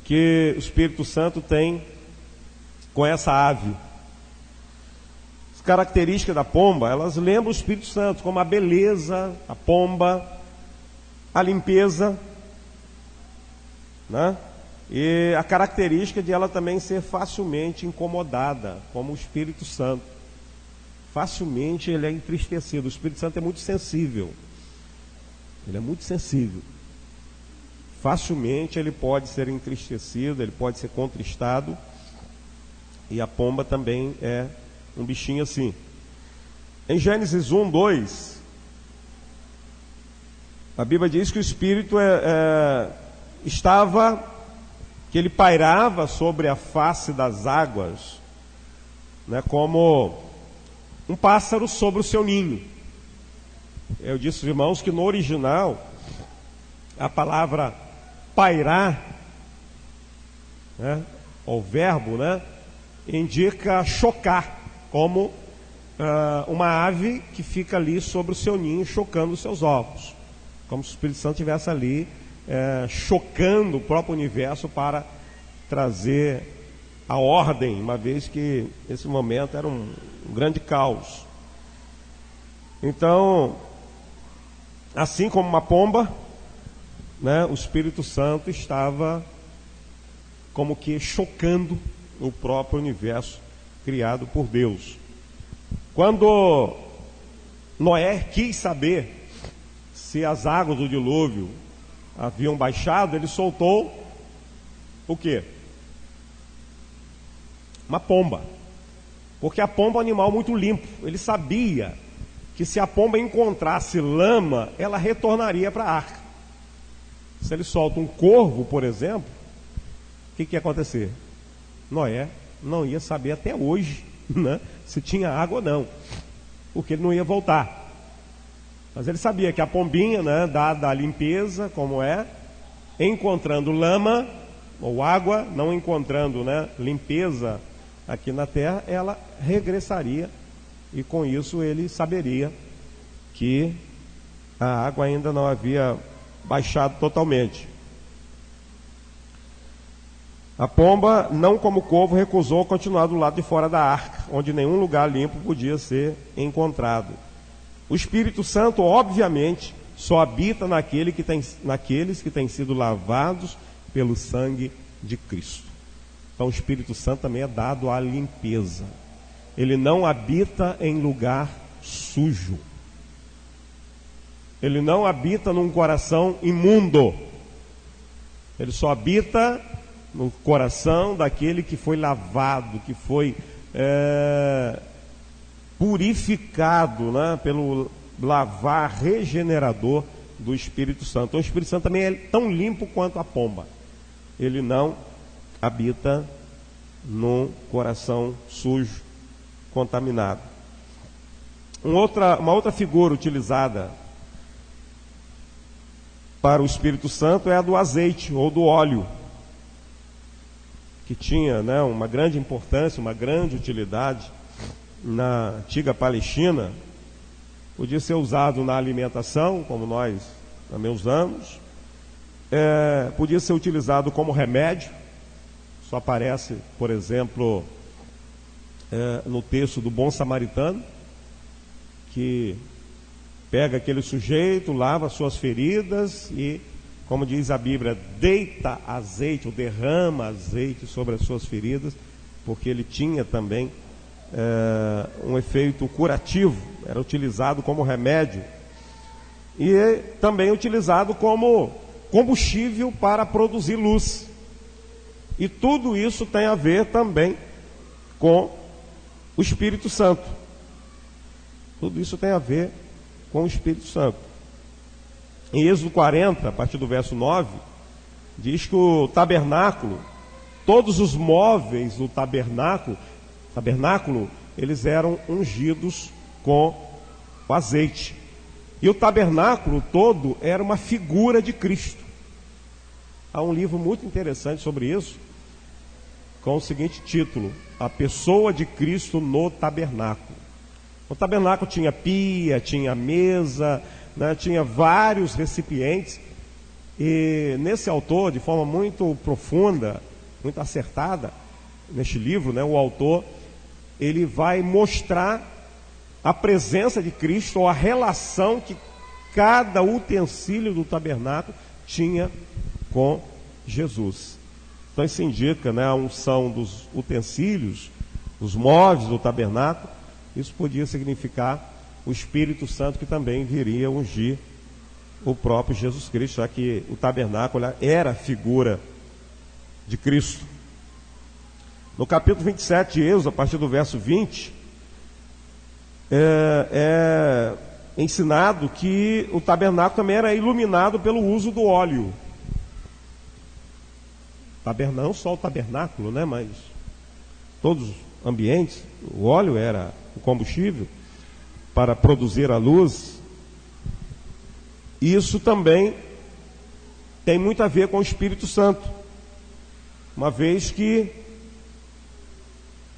que o Espírito Santo tem com essa ave? As características da pomba, elas lembram o Espírito Santo, como a beleza, a pomba, a limpeza, né? E a característica de ela também ser facilmente incomodada, como o Espírito Santo. Facilmente ele é entristecido. O Espírito Santo é muito sensível. Ele é muito sensível. Facilmente ele pode ser entristecido, ele pode ser contristado. E a pomba também é um bichinho assim. Em Gênesis 1, 2, a Bíblia diz que o Espírito que ele pairava sobre a face das águas, né, como um pássaro sobre o seu ninho. Eu disse, irmãos, que no original a palavra pairar, né, o verbo, né, indica chocar, como uma ave que fica ali sobre o seu ninho, chocando os seus ovos, como se o Espírito Santo estivesse ali chocando o próprio universo para trazer a ordem, uma vez que esse momento era um grande caos. Então, assim como uma pomba, né, o Espírito Santo estava como que chocando o próprio universo criado por Deus. Quando Noé quis saber se as águas do dilúvio haviam baixado, ele soltou o quê? Uma pomba. Porque a pomba é um animal muito limpo. Ele sabia que se a pomba encontrasse lama, ela retornaria para a arca. Se ele solta um corvo, por exemplo, o que ia acontecer? Noé não ia saber até hoje, né, se tinha água ou não, porque ele não ia voltar. Mas ele sabia que a pombinha, né, dada a limpeza, como encontrando lama ou água, não encontrando, né, limpeza aqui na terra, ela regressaria, e com isso ele saberia que a água ainda não havia baixado totalmente. A pomba, não como o corvo, recusou continuar do lado de fora da arca, onde nenhum lugar limpo podia ser encontrado. O Espírito Santo, obviamente, só habita naqueles que têm sido lavados pelo sangue de Cristo. Então o Espírito Santo também é dado à limpeza. Ele não habita em lugar sujo. Ele não habita num coração imundo. Ele só habita no coração daquele que foi lavado, que foi purificado, né, pelo lavar regenerador do Espírito Santo. Então o Espírito Santo também é tão limpo quanto a pomba. Ele não habita no coração sujo, contaminado. Uma outra figura utilizada para o Espírito Santo é a do azeite ou do óleo, que tinha, né, uma grande importância, uma grande utilidade na antiga Palestina. Podia ser usado na alimentação, como nós também usamos. Podia ser utilizado como remédio. Isso aparece, por exemplo, no texto do bom samaritano, que pega aquele sujeito, lava suas feridas e, como diz a Bíblia, deita azeite ou derrama azeite sobre as suas feridas, porque ele tinha também um efeito curativo, era utilizado como remédio e também utilizado como combustível para produzir luz. E tudo isso tem a ver também com o Espírito Santo. Tudo isso tem a ver com o Espírito Santo. Em Êxodo 40, a partir do verso 9, diz que o tabernáculo, todos os móveis do tabernáculo, eles eram ungidos com o azeite. E o tabernáculo todo era uma figura de Cristo. Há um livro muito interessante sobre isso, com o seguinte título: A Pessoa de Cristo no Tabernáculo. O tabernáculo tinha pia, tinha mesa, né, tinha vários recipientes, e nesse autor, de forma muito profunda, muito acertada, neste livro, né, o autor, ele vai mostrar a presença de Cristo, ou a relação que cada utensílio do tabernáculo tinha com Jesus. Então isso indica, né, a unção dos utensílios, dos móveis do tabernáculo. Isso podia significar o Espírito Santo, que também viria ungir o próprio Jesus Cristo, já que o tabernáculo era a figura de Cristo. No capítulo 27 de Êxodo, a partir do verso 20, é ensinado que o tabernáculo também era iluminado pelo uso do óleo. Não só o tabernáculo, né, mas todos os ambientes, o óleo era o combustível para produzir a luz. Isso também tem muito a ver com o Espírito Santo, uma vez que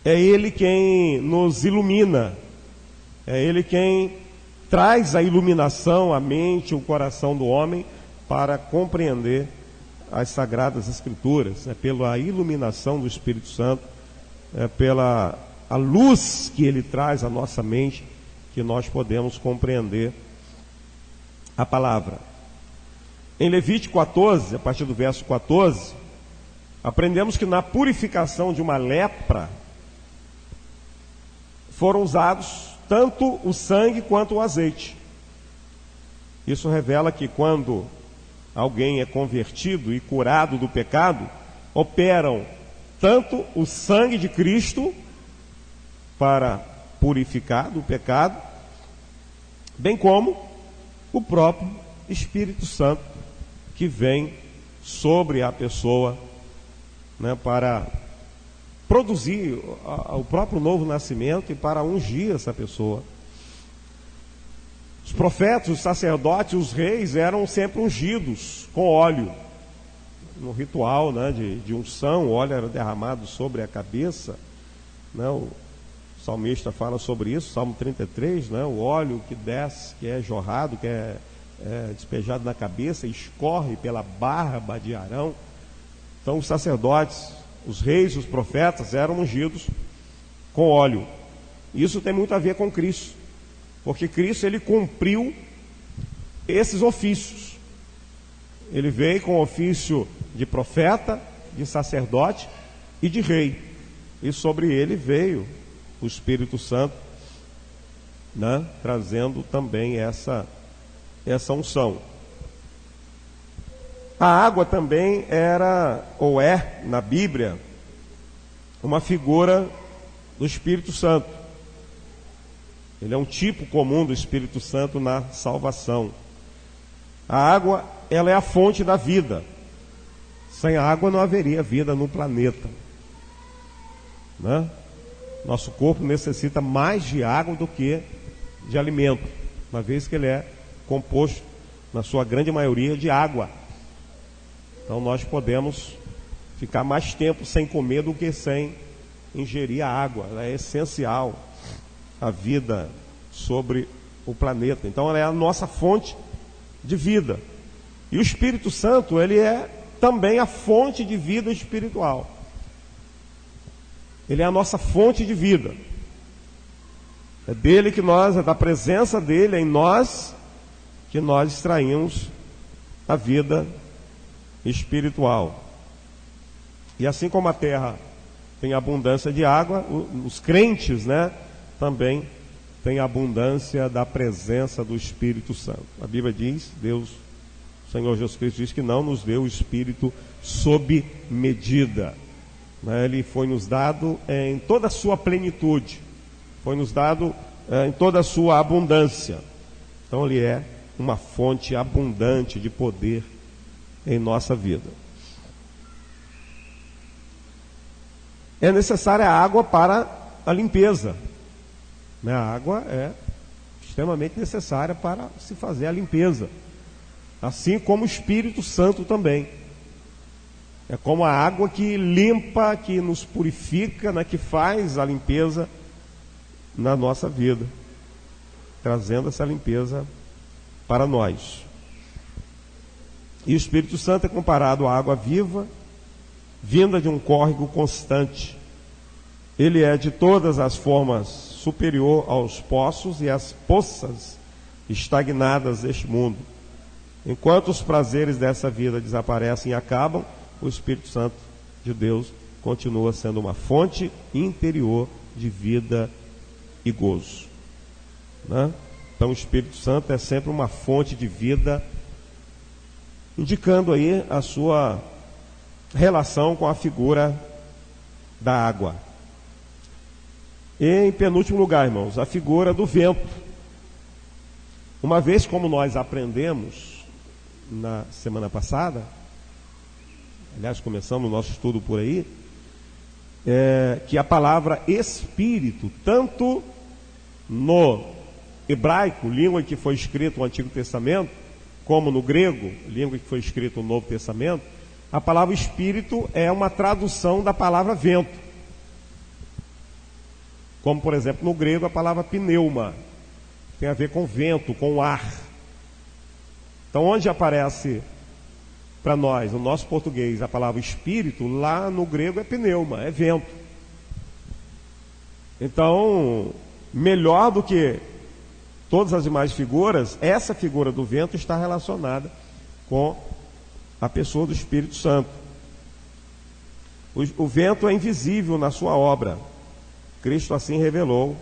é Ele quem nos ilumina, é Ele quem traz a iluminação à mente, o coração do homem, para compreender as Sagradas Escrituras. É pela iluminação do Espírito Santo, é pela a luz que Ele traz à nossa mente, que nós podemos compreender a palavra. Em Levítico 14, a partir do verso 14, aprendemos que na purificação de uma lepra foram usados tanto o sangue quanto o azeite. Isso revela que quando alguém é convertido e curado do pecado, operam tanto o sangue de Cristo para purificar do pecado, bem como o próprio Espírito Santo, que vem sobre a pessoa, né, para produzir o próprio novo nascimento e para ungir essa pessoa. Os profetas, os sacerdotes, os reis eram sempre ungidos com óleo. No ritual, né, de unção, o óleo era derramado sobre a cabeça. né? O salmista fala sobre isso, Salmo 33, né? O óleo que desce, que é jorrado, que é despejado na cabeça, escorre pela barba de Arão. Então os sacerdotes, os reis, os profetas eram ungidos com óleo. Isso tem muito a ver com Cristo, porque Cristo, ele cumpriu esses ofícios. Ele veio com o ofício de profeta, de sacerdote e de rei, e sobre ele veio o Espírito Santo, né? Trazendo também essa unção. A água também era, ou é, na Bíblia, uma figura do Espírito Santo. Ele é um tipo comum do Espírito Santo na salvação. A água, ela é a fonte da vida. Sem água não haveria vida no planeta, né? Nosso corpo necessita mais de água do que de alimento, uma vez que ele é composto, na sua grande maioria, de água. Então nós podemos ficar mais tempo sem comer do que sem ingerir a água. Ela é essencial à vida sobre o planeta. Então ela é a nossa fonte de vida. E o Espírito Santo, ele é também a fonte de vida espiritual. Ele é a nossa fonte de vida. É dele que nós, é da presença dele em nós, que nós extraímos a vida espiritual. E assim como a terra tem abundância de água, os crentes, né, também têm abundância da presença do Espírito Santo. A Bíblia diz, Deus, o Senhor Jesus Cristo diz que não nos deu o Espírito sob medida, né? Ele foi nos dado em toda a sua plenitude, foi nos dado em toda a sua abundância. Então ele é uma fonte abundante de poder em nossa vida. É necessária a água para a limpeza, né? A água é extremamente necessária para se fazer a limpeza, assim como o Espírito Santo também. É como a água que limpa, que nos purifica, né? Que faz a limpeza na nossa vida, trazendo essa limpeza para nós. E o Espírito Santo é comparado à água viva, vinda de um córrego constante. Ele é de todas as formas superior aos poços e às poças estagnadas deste mundo. Enquanto os prazeres dessa vida desaparecem e acabam, o Espírito Santo de Deus continua sendo uma fonte interior de vida e gozo, né? Então o Espírito Santo é sempre uma fonte de vida, indicando aí a sua relação com a figura da água. E em penúltimo lugar, irmãos, a figura do vento. Uma vez, como nós aprendemos na semana passada, aliás, começamos o nosso estudo por aí, que a palavra Espírito, tanto no hebraico, língua em que foi escrito o Antigo Testamento, como no grego, língua em que foi escrito o Novo Testamento, a palavra Espírito é uma tradução da palavra vento. Como, por exemplo, no grego a palavra pneuma tem a ver com vento, com ar. Então, onde aparece para nós, no nosso português, a palavra espírito, lá no grego é pneuma, é vento. Então, melhor do que todas as demais figuras, essa figura do vento está relacionada com a pessoa do Espírito Santo. O vento é invisível na sua obra. Cristo assim revelou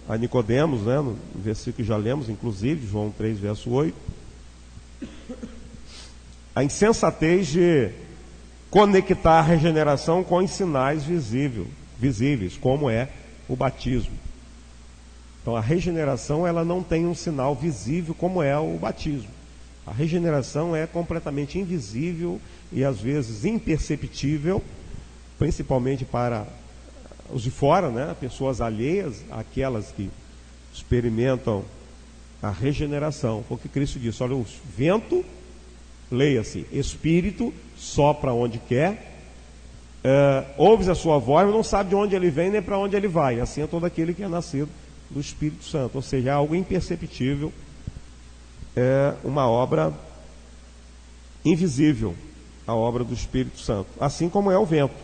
a Nicodemos, né, no versículo que já lemos, inclusive, João 3, verso 8, a insensatez de conectar a regeneração com os sinais visíveis, como é o batismo. Então a regeneração, ela não tem um sinal visível como é o batismo. A regeneração é completamente invisível e às vezes imperceptível, principalmente para os de fora, né? Pessoas alheias àquelas que experimentam a regeneração. Porque Cristo disse, olha, o vento, leia-se, Espírito, sopra onde quer, ouves a sua voz, mas não sabe de onde ele vem nem para onde ele vai. Assim é todo aquele que é nascido do Espírito Santo. Ou seja, é algo imperceptível, é uma obra invisível, a obra do Espírito Santo. Assim como é o vento,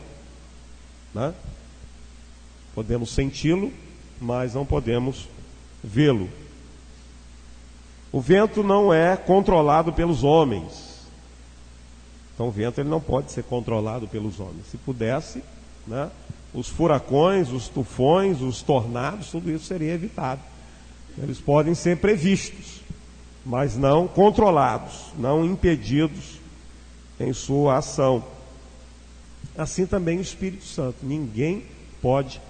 né? Podemos senti-lo, mas não podemos vê-lo. O vento não é controlado pelos homens. Então o vento ele não pode ser controlado pelos homens. Se pudesse, né, os furacões, os tufões, os tornados, tudo isso seria evitado. Eles podem ser previstos, mas não controlados, não impedidos em sua ação. Assim também o Espírito Santo. Ninguém pode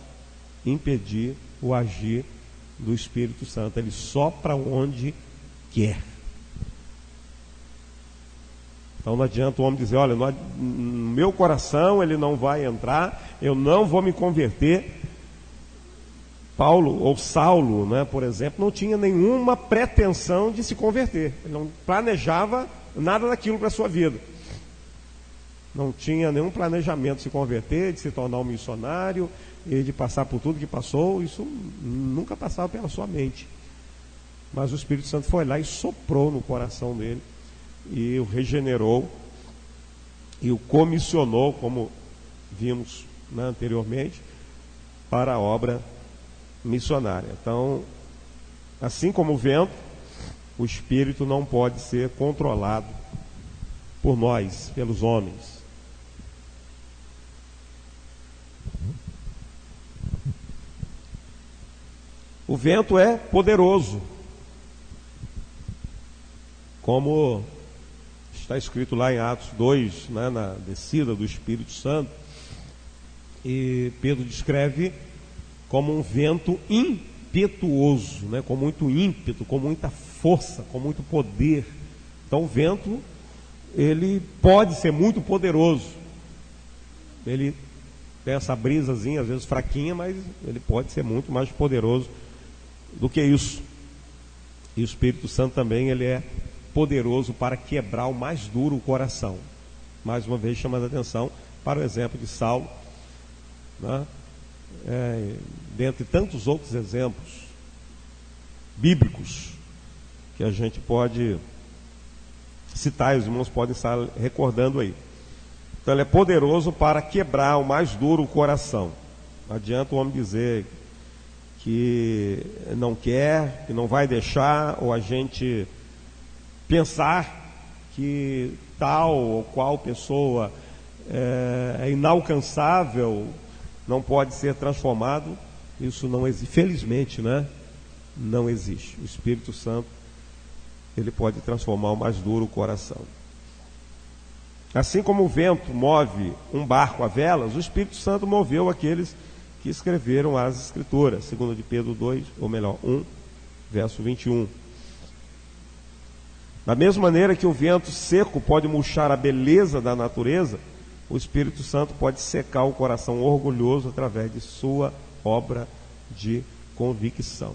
impedir o agir do Espírito Santo. Ele sopra onde quer. Então não adianta o homem dizer, olha, no meu coração ele não vai entrar, eu não vou me converter. Paulo ou Saulo, né, por exemplo, não tinha nenhuma pretensão de se converter. Ele não planejava nada daquilo para a sua vida. Não tinha nenhum planejamento de se converter, de se tornar um missionário e de passar por tudo que passou. Isso nunca passava pela sua mente. Mas o Espírito Santo foi lá e soprou no coração dele e o regenerou e o comissionou, como vimos, né, anteriormente, para a obra missionária. Então, assim como o vento, o Espírito não pode ser controlado por nós, pelos homens. O vento é poderoso, como está escrito lá em Atos 2, né, na descida do Espírito Santo, e Pedro descreve como um vento impetuoso, né, com muito ímpeto, com muita força, com muito poder. Então o vento, ele pode ser muito poderoso. Ele tem essa brisazinha, às vezes fraquinha, mas ele pode ser muito mais poderoso do que isso. E o Espírito Santo também, ele é poderoso para quebrar o mais duro coração. Mais uma vez chamando a atenção para o exemplo de Saulo, né? Dentre tantos outros exemplos bíblicos que a gente pode citar, e os irmãos podem estar recordando aí. Então ele é poderoso para quebrar o mais duro coração. Não adianta o homem dizer que não quer, que não vai deixar, ou a gente pensar que tal ou qual pessoa é inalcançável, não pode ser transformado. Isso não existe, felizmente, né? Não existe. O Espírito Santo, ele pode transformar o mais duro coração. Assim como o vento move um barco a velas, o Espírito Santo moveu aqueles que escreveram as Escrituras, segundo de Pedro 2, ou melhor, 1, verso 21. Da mesma maneira que o vento seco pode murchar a beleza da natureza, o Espírito Santo pode secar o coração orgulhoso através de sua obra de convicção.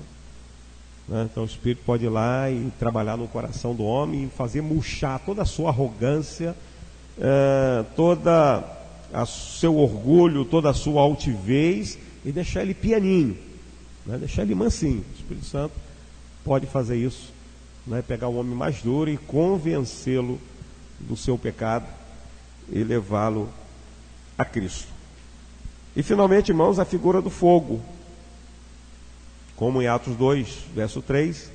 Então o Espírito pode ir lá e trabalhar no coração do homem e fazer murchar toda a sua arrogância, toda o seu orgulho, toda a sua altivez, e deixar ele pianinho, né? Deixar ele mansinho. O Espírito Santo pode fazer isso, né? Pegar o homem mais duro e convencê-lo do seu pecado e levá-lo a Cristo. E finalmente, irmãos, a figura do fogo, como em Atos 2, verso 3,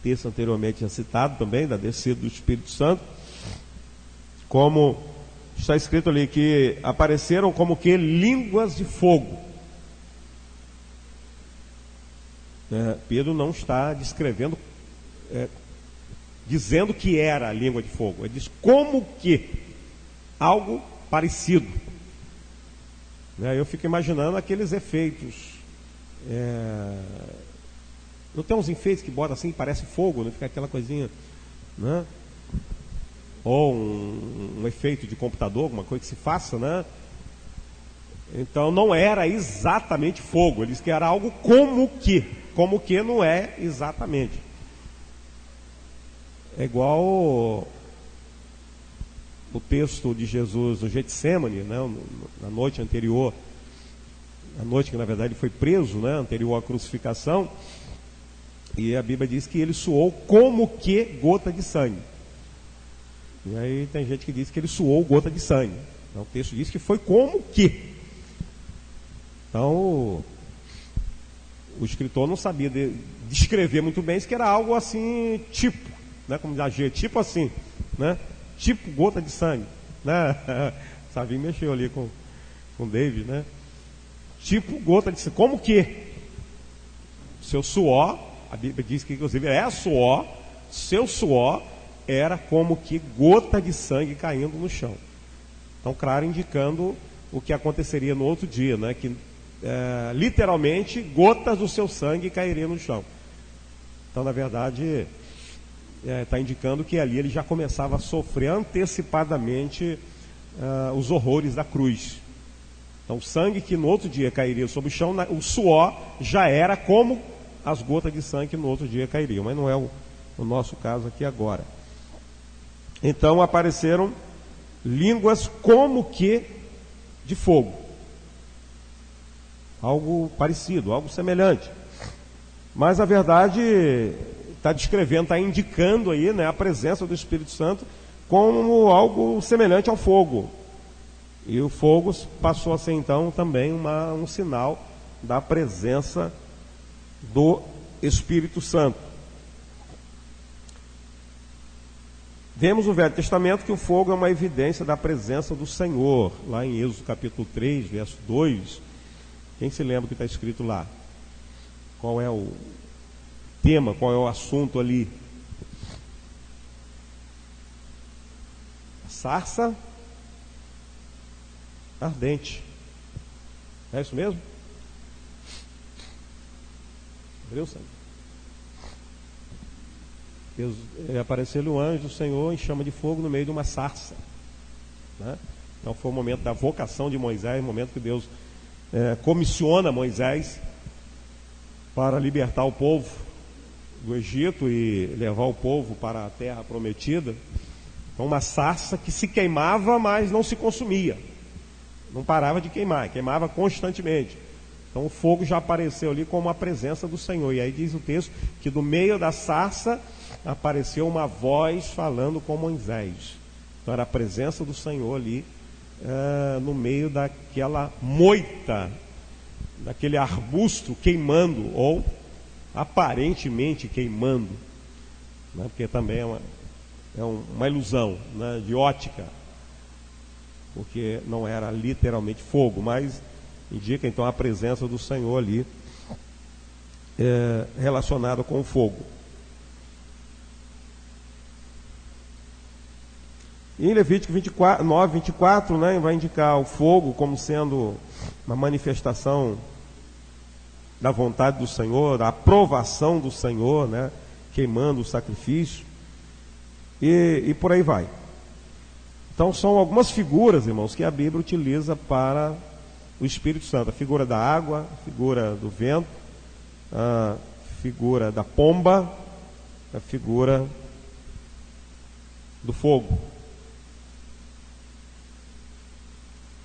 texto anteriormente já citado também, da descida do Espírito Santo, como está escrito ali, que apareceram como que línguas de fogo. Pedro não está descrevendo, dizendo que era a língua de fogo. Ele diz como que, algo parecido. Eu fico imaginando aqueles efeitos. Não tem uns enfeites que botam assim, parece fogo, não fica aquela coisinha, né? Ou um efeito de computador, alguma coisa que se faça, né? Então não era exatamente fogo. Ele diz que era algo como que não é exatamente. É igual o texto de Jesus no Getsemane, né, na noite anterior, a noite que na verdade ele foi preso, né, anterior à crucificação, e a Bíblia diz que ele suou como que gota de sangue. E aí tem gente que diz que ele suou gota de sangue. Então, o texto diz que foi como que. Então, o escritor não sabia descrever muito bem, isso que era algo assim, tipo, né, como diz a G, tipo assim, né, tipo gota de sangue, né. Savinho mexeu ali com o David, né, tipo gota de sangue, como que seu suor, a Bíblia diz que inclusive é suor, seu suor era como que gota de sangue caindo no chão. Então, claro, indicando o que aconteceria no outro dia, né, que literalmente gotas do seu sangue cairiam no chão. Então, na verdade, está indicando que ali ele já começava a sofrer antecipadamente os horrores da cruz. Então, o sangue que no outro dia cairia sobre o chão, o suor já era como as gotas de sangue que no outro dia cairiam, mas não é o nosso caso aqui agora. Então apareceram línguas como que de fogo, algo parecido, algo semelhante, mas a verdade está descrevendo, está indicando aí, né, a presença do Espírito Santo como algo semelhante ao fogo, e o fogo passou a ser então também um sinal da presença do Espírito Santo. Vemos no Velho Testamento que o fogo é uma evidência da presença do Senhor, lá em Êxodo capítulo 3, verso 2. Quem se lembra o que está escrito lá? Qual é o tema, qual é o assunto ali? A sarça ardente. É isso mesmo? Abriu, sangue? Apareceu-lhe um anjo do Senhor em chama de fogo no meio de uma sarça, né? Então foi o momento da vocação de Moisés, o momento que Deus comissiona Moisés para libertar o povo do Egito e levar o povo para a terra prometida. Então, uma sarça que se queimava, mas não se consumia, não parava de queimar, queimava constantemente. Então o fogo já apareceu ali como a presença do Senhor. E aí diz o texto que do meio da sarça apareceu uma voz falando com Moisés. Então era a presença do Senhor ali no meio daquela moita, daquele arbusto queimando, ou aparentemente queimando, né? Porque também é uma ilusão, né, de ótica, porque não era literalmente fogo, mas indica então a presença do Senhor ali relacionada com o fogo. E em Levítico 9:24, né, vai indicar o fogo como sendo uma manifestação da vontade do Senhor, da aprovação do Senhor, né, queimando o sacrifício, e por aí vai. Então são algumas figuras, irmãos, que a Bíblia utiliza para o Espírito Santo: a figura da água, a figura do vento, a figura da pomba, a figura do fogo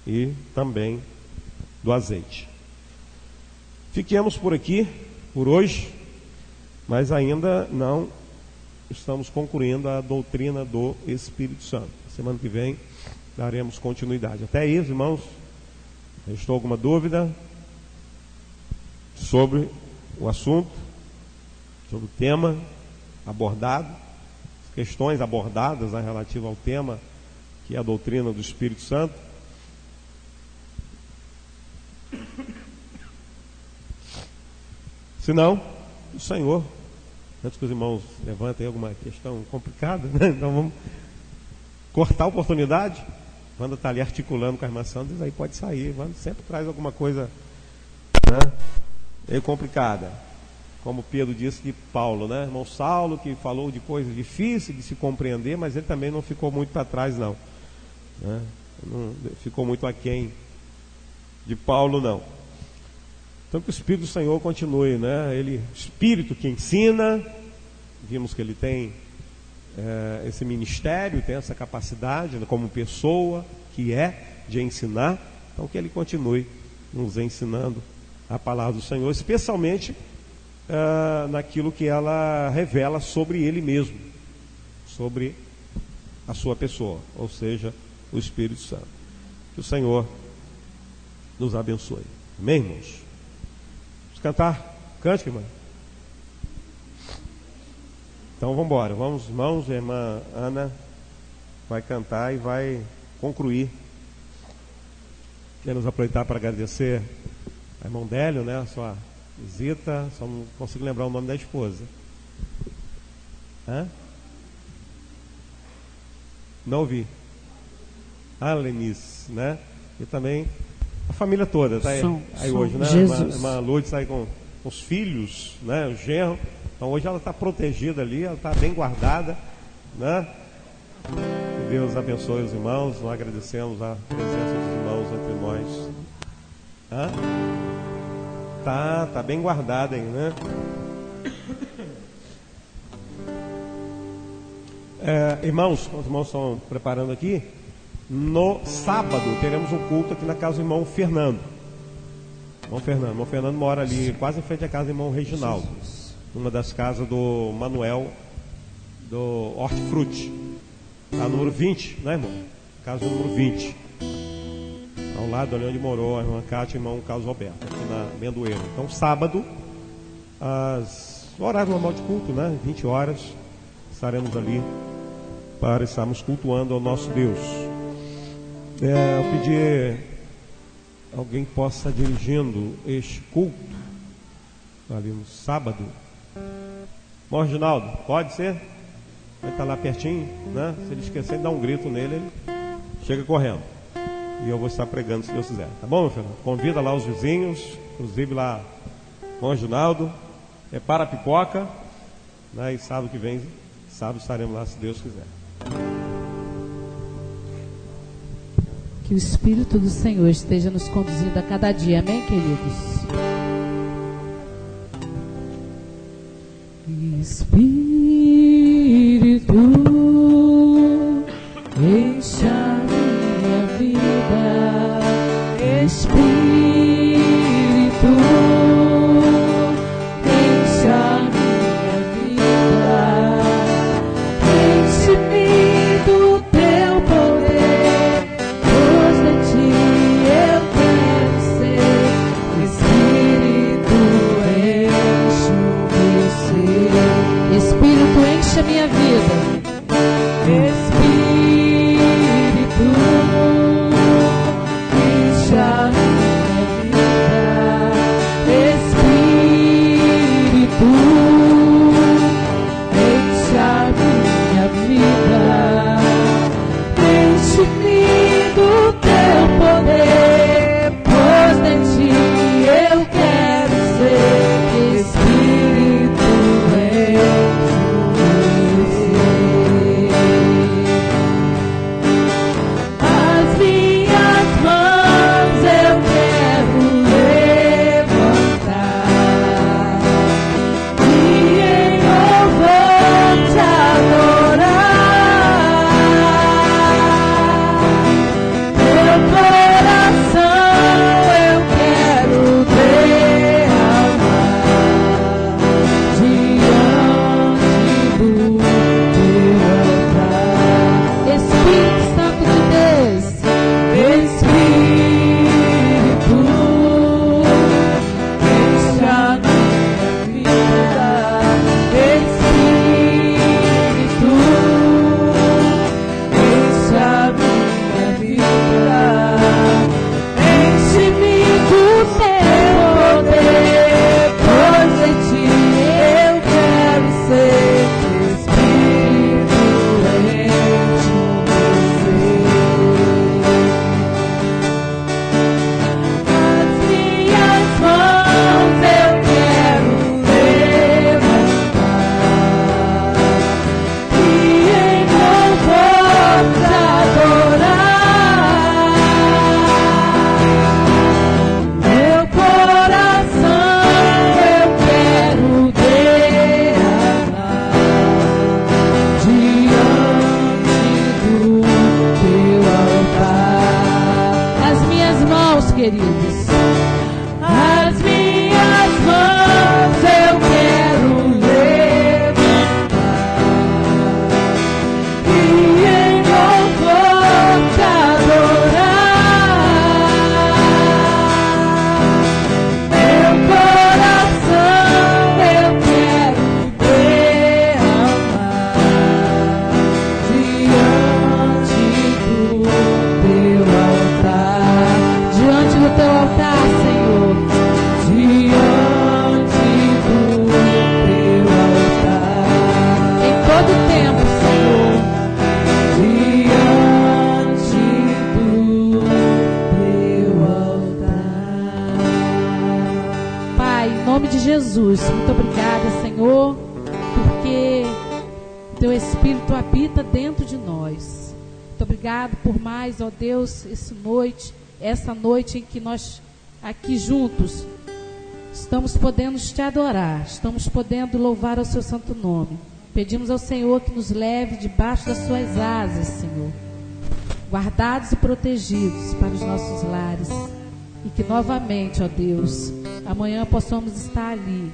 e também do azeite. Fiquemos por aqui por hoje, mas ainda não estamos concluindo a doutrina do Espírito Santo. Semana que vem daremos continuidade. Até aí, irmãos, restou alguma dúvida sobre o assunto, sobre o tema abordado, questões abordadas, né, relativas ao tema que é a doutrina do Espírito Santo? Se não, o Senhor, antes que os irmãos levantem alguma questão complicada, né? Então vamos cortar a oportunidade. Wanda está ali articulando com a irmã Sandra, diz aí, pode sair. Wanda sempre traz alguma coisa, né, meio complicada. Como Pedro disse de Paulo, né? Irmão Saulo, que falou de coisas difíceis de se compreender, mas ele também não ficou muito para trás, não, né? Não ficou muito aquém de Paulo, não. Então que o Espírito do Senhor continue, né? Ele, Espírito que ensina, vimos que ele tem esse ministério, tem essa capacidade, né, como pessoa que é de ensinar. Então que ele continue nos ensinando a palavra do Senhor, especialmente naquilo que ela revela sobre ele mesmo, sobre a sua pessoa, ou seja, o Espírito Santo. Que o Senhor nos abençoe. Amém, irmãos? Vamos cantar? Cante, irmã. Então vamos embora. Vamos, irmãos. A irmã Ana vai cantar e vai concluir. Queremos aproveitar para agradecer a irmã Délio, né, a sua visita. Só não consigo lembrar o nome da esposa. Hã? Não ouvi. A Lenice, né? E também a família toda tá aí hoje, né? Jesus. A irmã Lourdes está aí com os filhos, né? O genro. Então hoje ela está protegida ali, ela está bem guardada, né? Que Deus abençoe os irmãos. Nós agradecemos a presença dos irmãos entre nós. Hã? Tá bem guardada aí, né? Irmãos, os irmãos estão preparando aqui. No sábado teremos um culto aqui na casa do irmão Fernando. Irmão Fernando mora ali quase em frente à casa do irmão Reginaldo, uma das casas do Manuel do Hortifruti, tá, número 20, né, irmão? Casa número 20, ao lado ali onde morou a irmã Cátia e o irmão Carlos Roberto, aqui na Mendoeira. Então sábado, horário normal de culto, né, 20 horas, estaremos ali para estarmos cultuando ao nosso Deus. Eu pedi alguém que possa estar dirigindo este culto ali no sábado. Bom, Reginaldo, pode ser? Vai estar lá pertinho, né? Se ele esquecer, dá um grito nele, ele chega correndo. E eu vou estar pregando, se Deus quiser. Tá bom, meu filho? Convida lá os vizinhos, inclusive lá, bom, Reginaldo, prepara a pipoca, né? E sábado que vem, sábado estaremos lá, se Deus quiser. Que o Espírito do Senhor esteja nos conduzindo a cada dia, amém, queridos? Espírito, enche a minha vida. Espírito, enche a minha vida. Enche-me do teu poder, pois de ti eu quero ser. Espírito, enche o meu ser. Espírito, enche Jesus, muito obrigada, Senhor, porque Teu Espírito habita dentro de nós. Muito obrigado por mais, ó Deus, essa noite em que nós aqui juntos estamos podendo Te adorar, estamos podendo louvar ao Seu santo nome. Pedimos ao Senhor que nos leve debaixo das Suas asas, Senhor, guardados e protegidos para os nossos lares, e que novamente, ó Deus, amanhã possamos estar ali,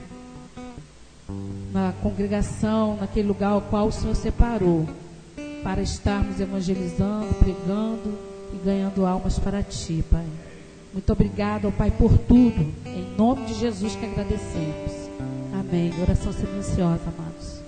na congregação, naquele lugar ao qual o Senhor separou, para estarmos evangelizando, pregando e ganhando almas para Ti, Pai. Muito obrigado, ó Pai, por tudo, em nome de Jesus que agradecemos. Amém. Oração silenciosa, amados.